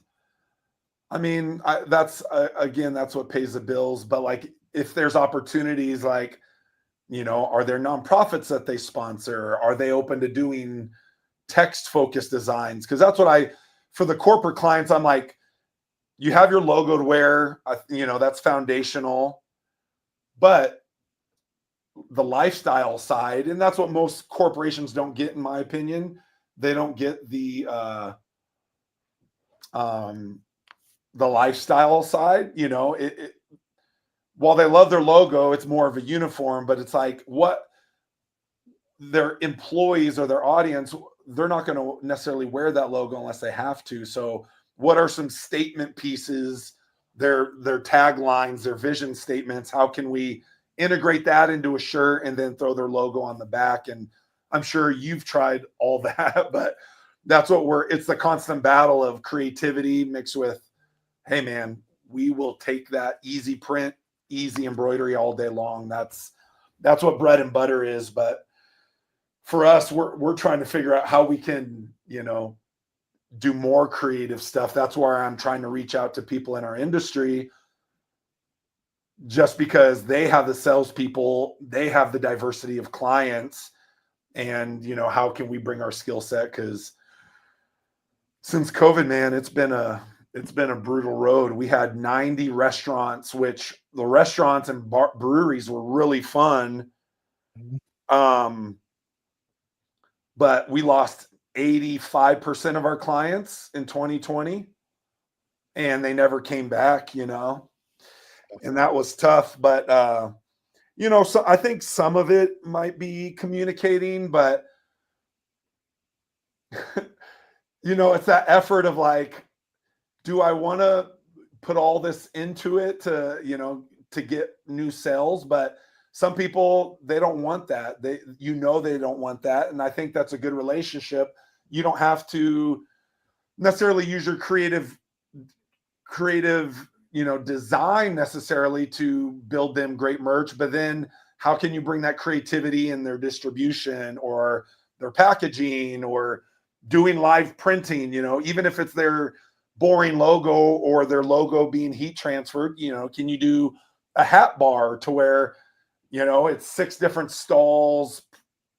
I mean, that's what pays the bills. But like, if there's opportunities, like, are there nonprofits that they sponsor? Are they open to doing text-focused designs? Because that's what for the corporate clients, I'm like, you have your logo to wear, that's foundational. But the lifestyle side, and that's what most corporations don't get, in my opinion. They don't get the the lifestyle side. You know, while they love their logo, it's more of a uniform, but it's like what their employees or their audience, they're not going to necessarily wear that logo unless they have to. So what are some statement pieces, their taglines, their vision statements? How can we integrate that into a shirt and then throw their logo on the back? And I'm sure you've tried all that, but that's what it's the constant battle of creativity mixed with, hey man, we will take that easy print, easy embroidery all day long. That's what bread and butter is. But for us, we're trying to figure out how we can, you know, do more creative stuff. That's why I'm trying to reach out to people in our industry, just because they have the salespeople, they have the diversity of clients, and you know, how can we bring our skill set? Because since COVID, man, it's been a brutal road. We had 90 restaurants, which the restaurants and breweries were really fun. But we lost 85% of our clients in 2020, and they never came back, you know, and that was tough. But, you know, so I think some of it might be communicating, but, you know, it's that effort of like, do I want to put all this into it to, you know, to get new sales? But some people, they don't want that. They don't want that. And I think that's a good relationship. You don't have to necessarily use your creative, you know, design necessarily to build them great merch, but then how can you bring that creativity in their distribution or their packaging or doing live printing, you know, even if it's their boring logo or their logo being heat transferred, you know, can you do a hat bar to where, you know, it's 6 different stalls,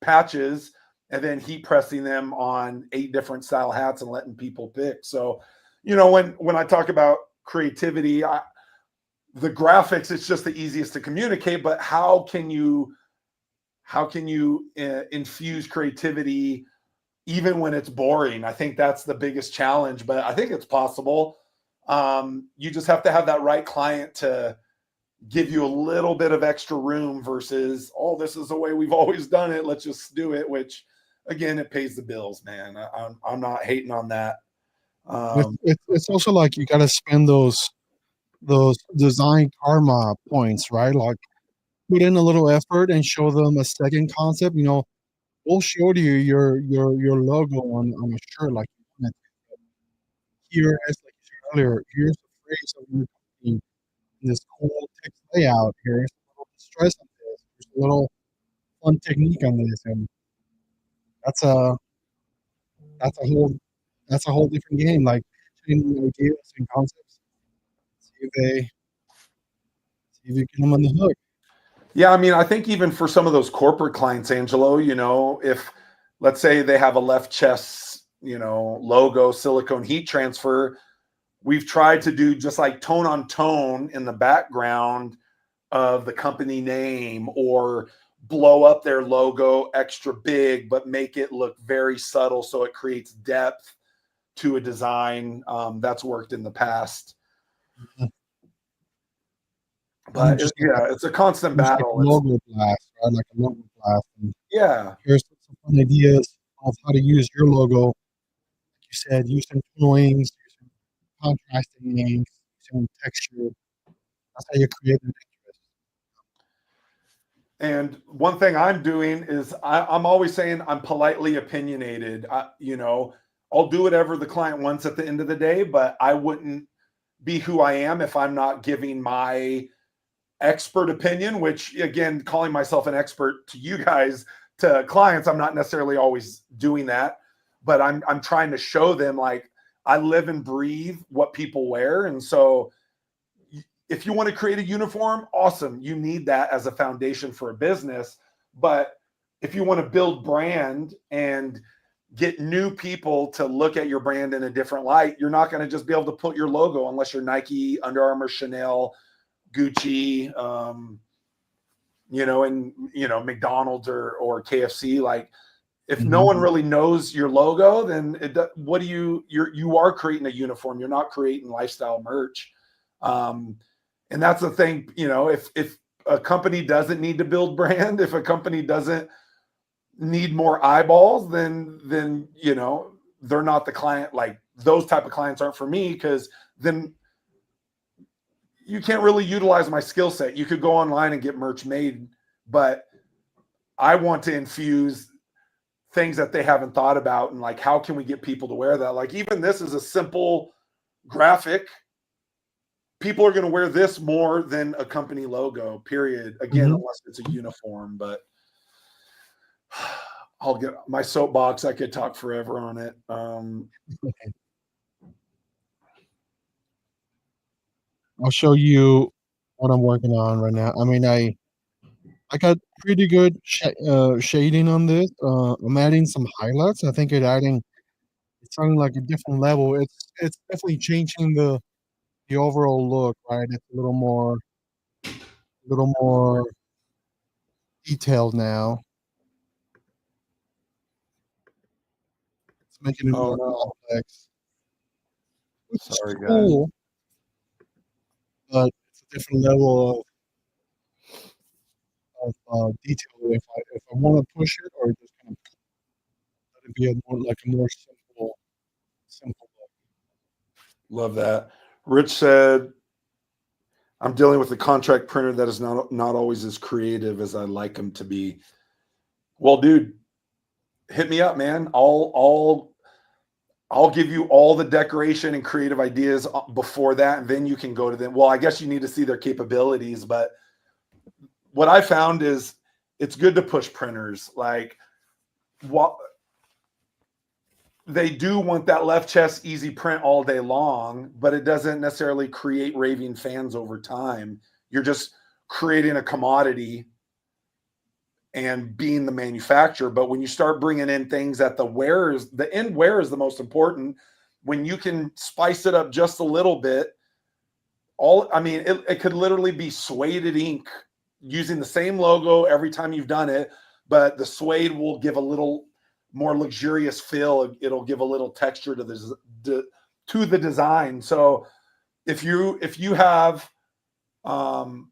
patches, and then heat pressing them on 8 different style hats and letting people pick. So, you know, when I talk about creativity, the graphics, it's just the easiest to communicate, but how can you infuse creativity even when it's boring? I think that's the biggest challenge, but I think it's possible. You just have to have that right client to give you a little bit of extra room versus, oh, this is the way we've always done it, let's just do it, which again, it pays the bills, man. I'm not hating on that. It's also like you got to spend those design karma points, right? Like put in a little effort and show them a second concept. You know, we'll show you your logo on a shirt, like here, as like you said earlier, here's the phrase of your company, this cool text layout. Here's a little stress on this. There's a little fun technique on this, and that's a that's a whole that's a whole different game. Like showing ideas and concepts. See if they see if you get them on the hook. Yeah, I mean, I think even for some of those corporate clients, Angelo, you know, if let's say they have a left chest, you know, logo, silicone heat transfer, we've tried to do just like tone on tone in the background of the company name, or blow up their logo extra big, but make it look very subtle so it creates depth to a design. That's worked in the past. But it's a constant battle. Like a logo blast, right? Like a logo blast. And Yeah. here's some fun ideas of how to use your logo. Like you said, use some toolings, use some contrasting inks, some texture. That's how you create an interest. And one thing I'm doing is I'm always saying I'm politely opinionated. You know, I'll do whatever the client wants at the end of the day, but I wouldn't be who I am if I'm not giving my expert opinion, which again, calling myself an expert to you guys, to clients, I'm not necessarily always doing that, but I'm trying to show them like I live and breathe what people wear. And so if you want to create a uniform, awesome. You need that as a foundation for a business. But if you want to build brand and get new people to look at your brand in a different light, you're not going to just be able to put your logo unless you're Nike, Under Armour, Chanel, Gucci, you know, and, you know, McDonald's or KFC. Like if no one really knows your logo, then what do you are creating a uniform. You're not creating lifestyle merch. And that's the thing, if a company doesn't need to build brand, if a company doesn't need more eyeballs, then they're not the client. Like those type of clients aren't for me, because then you can't really utilize my skill set. You could go online and get merch made, but I want to infuse things that they haven't thought about, and like, how can we get people to wear that? Like, even this is a simple graphic. People are going to wear this more than a company logo, period. Again, unless it's a uniform, but I'll get my soapbox. I could talk forever on it. I'll show you what I'm working on right now. I mean, I got pretty good shading on this. I'm adding some highlights. I think it's on like a different level. It's definitely changing the overall look, right? It's a little more detailed now. It's making it more complex. Which is cool, but it's a different level of detail. If I want to push it, or just kind of let it be a more simple look. Love that. Rich said, I'm dealing with a contract printer that is not always as creative as I like them to be. Well, dude, hit me up, man. I'll give you all the decoration and creative ideas before that, and then you can go to them. Well, I guess you need to see their capabilities, but what I found is it's good to push printers. Like, what they do want that left chest easy print all day long, but it doesn't necessarily create raving fans over time. You're just creating a commodity and being the manufacturer. But when you start bringing in things that the end wear is the most important. When you can spice it up just a little bit, it could literally be suede ink using the same logo every time you've done it, but the suede will give a little more luxurious feel. It'll give a little texture to the design. So if you have, if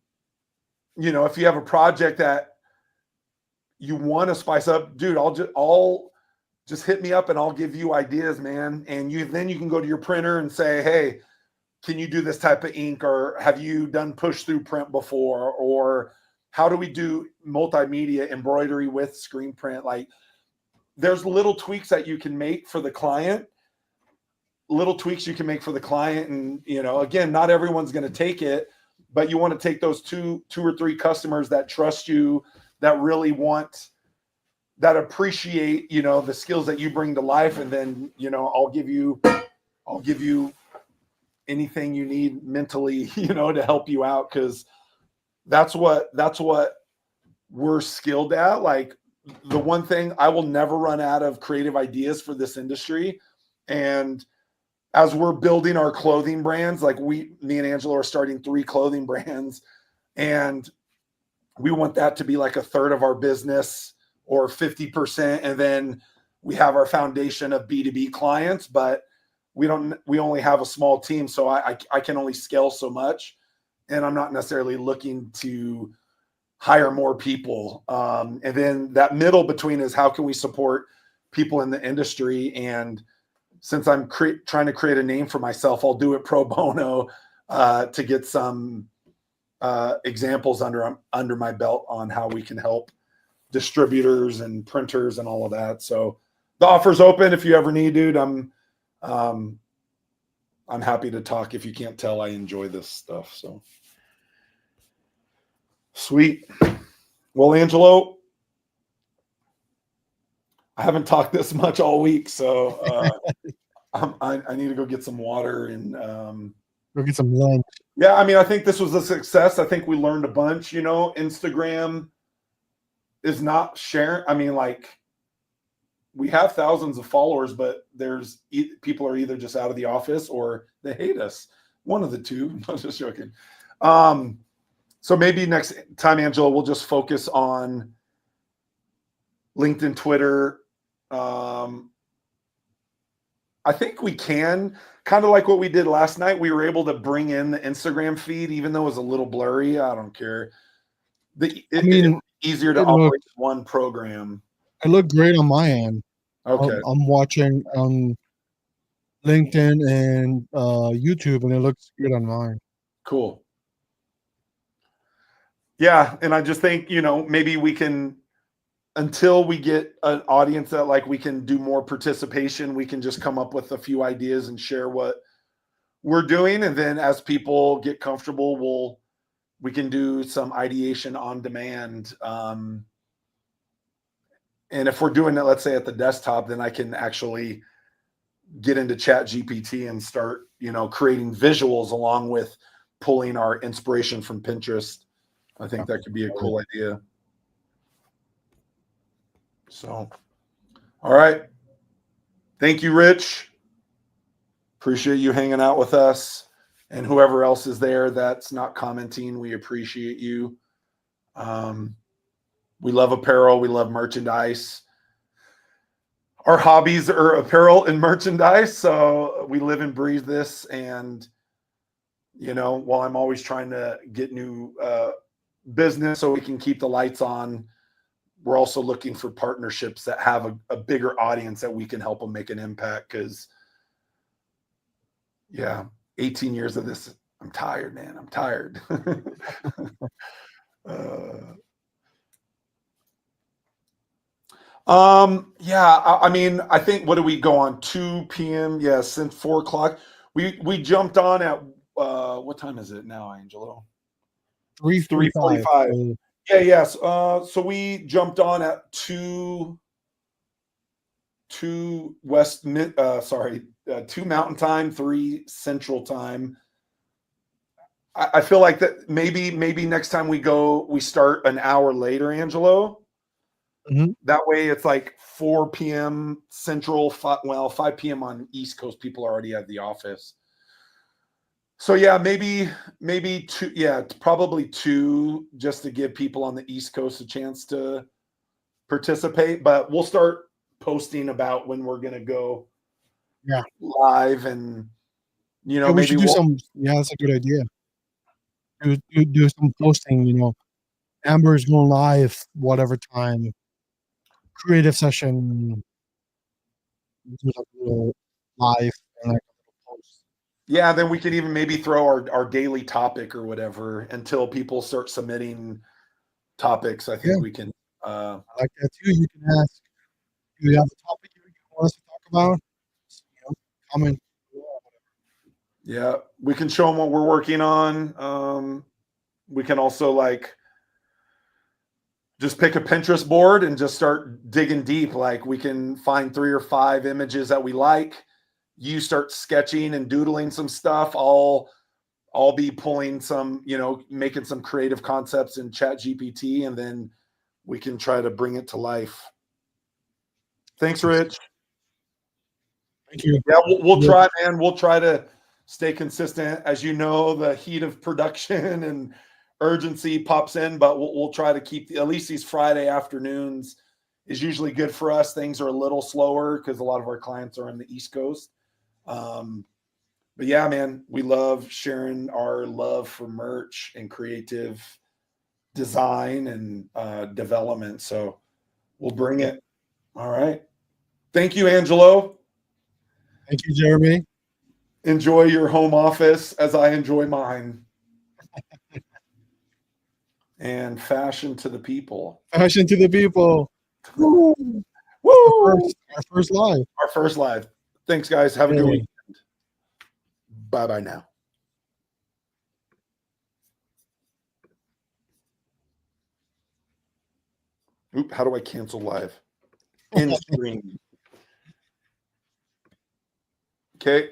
you have a project that you want to spice up, dude, I'll just hit me up and I'll give you ideas, man. And then you can go to your printer and say, hey, can you do this type of ink? Or have you done push through print before? Or how do we do multimedia embroidery with screen print? Like, there's little tweaks that you can make for the client, And, again, not everyone's going to take it, but you want to take those two or three customers that trust you, that really that appreciate, the skills that you bring to life. And then, I'll give you anything you need mentally, to help you out. 'Cause that's what we're skilled at. Like, the one thing, I will never run out of creative ideas for this industry. And as we're building our clothing brands, like me and Angelo are starting 3 clothing brands, and we want that to be like a third of our business or 50%. And then we have our foundation of B2B clients, but we only have a small team. So I can only scale so much, and I'm not necessarily looking to hire more people. And then that middle between is, how can we support people in the industry? And since I'm trying to create a name for myself, I'll do it pro bono to get some examples under my belt on how we can help distributors and printers and all of that. So the offer's open if you ever need, dude. I'm happy to talk. If you can't tell, I enjoy this stuff. So sweet. Well, Angelo, I haven't talked this much all week, so I need to go get some water and go get some lunch. Yeah, I think this was a success. I think we learned a bunch. Instagram is not sharing. We have thousands of followers, but people are either just out of the office or they hate us. One of the two. I'm just joking. So maybe next time, Angela, we'll just focus on LinkedIn, Twitter, I think we can, kind of like what we did last night. We were able to bring in the Instagram feed, even though it was a little blurry. I don't care. It's easier to operate one program. It looked great on my end. Okay. I'm watching on LinkedIn and YouTube, and it looks good on mine. Cool. Yeah, and I just think, maybe we can, until we get an audience that like we can do more participation, we can just come up with a few ideas and share what we're doing. And then as people get comfortable, we can do some ideation on demand. And if we're doing it, let's say at the desktop, then I can actually get into Chat GPT and start, creating visuals along with pulling our inspiration from Pinterest. I think that could be a cool idea. So, all right. Thank you, Rich. Appreciate you hanging out with us. And whoever else is there that's not commenting, we appreciate you. We love apparel. We love merchandise. Our hobbies are apparel and merchandise. So we live and breathe this. And, while I'm always trying to get new business so we can keep the lights on, we're also looking for partnerships that have a bigger audience that we can help them make an impact. Because, 18 years of this, I'm tired, man. I'm tired. I think, what do we go on? 2 p.m. Yeah, since 4 o'clock. We jumped on at what time is it now, Angelo? 3:45. Yes. So we jumped on at 2 Mountain Time, 3 Central Time. I feel like that maybe next time we go, we start an hour later, Angelo. Mm-hmm. That way it's like 4 p.m. Central, 5 p.m. on East Coast. People already at the office. So maybe 2, probably 2, just to give people on the East Coast a chance to participate. But we'll start posting about when we're going to go live, and we maybe should do some. Yeah, that's a good idea. Do some posting. Amber's going live, whatever time. Creative session. Do like a little live and like a little post. Yeah, then we could even maybe throw our daily topic or whatever until people start submitting topics. I think we can. I like that too. You can ask. Do you have a topic you want us to talk about? Comment. Yeah, we can show them what we're working on. We can also just pick a Pinterest board and just start digging deep. Like, we can find 3 or 5 images that we like. You start sketching and doodling some stuff. I'll be pulling some, making some creative concepts in Chat GPT, and then we can try to bring it to life. Thanks, Rich. Thank you. Yeah, we'll try, man. We'll try to stay consistent. As you know, the heat of production and urgency pops in, but we'll try to keep at least these Friday afternoons is usually good for us. Things are a little slower because a lot of our clients are on the East Coast. But yeah, man, we love sharing our love for merch and creative design and development. So we'll bring it. All right. Thank you, Angelo. Thank you, Jeremy. Enjoy your home office as I enjoy mine. And fashion to the people. Fashion to the people. Woo! Woo! Our first live. Our first live. Thanks, guys. Have a good weekend. Bye-bye now. Oop, how do I cancel live? In screen. Okay.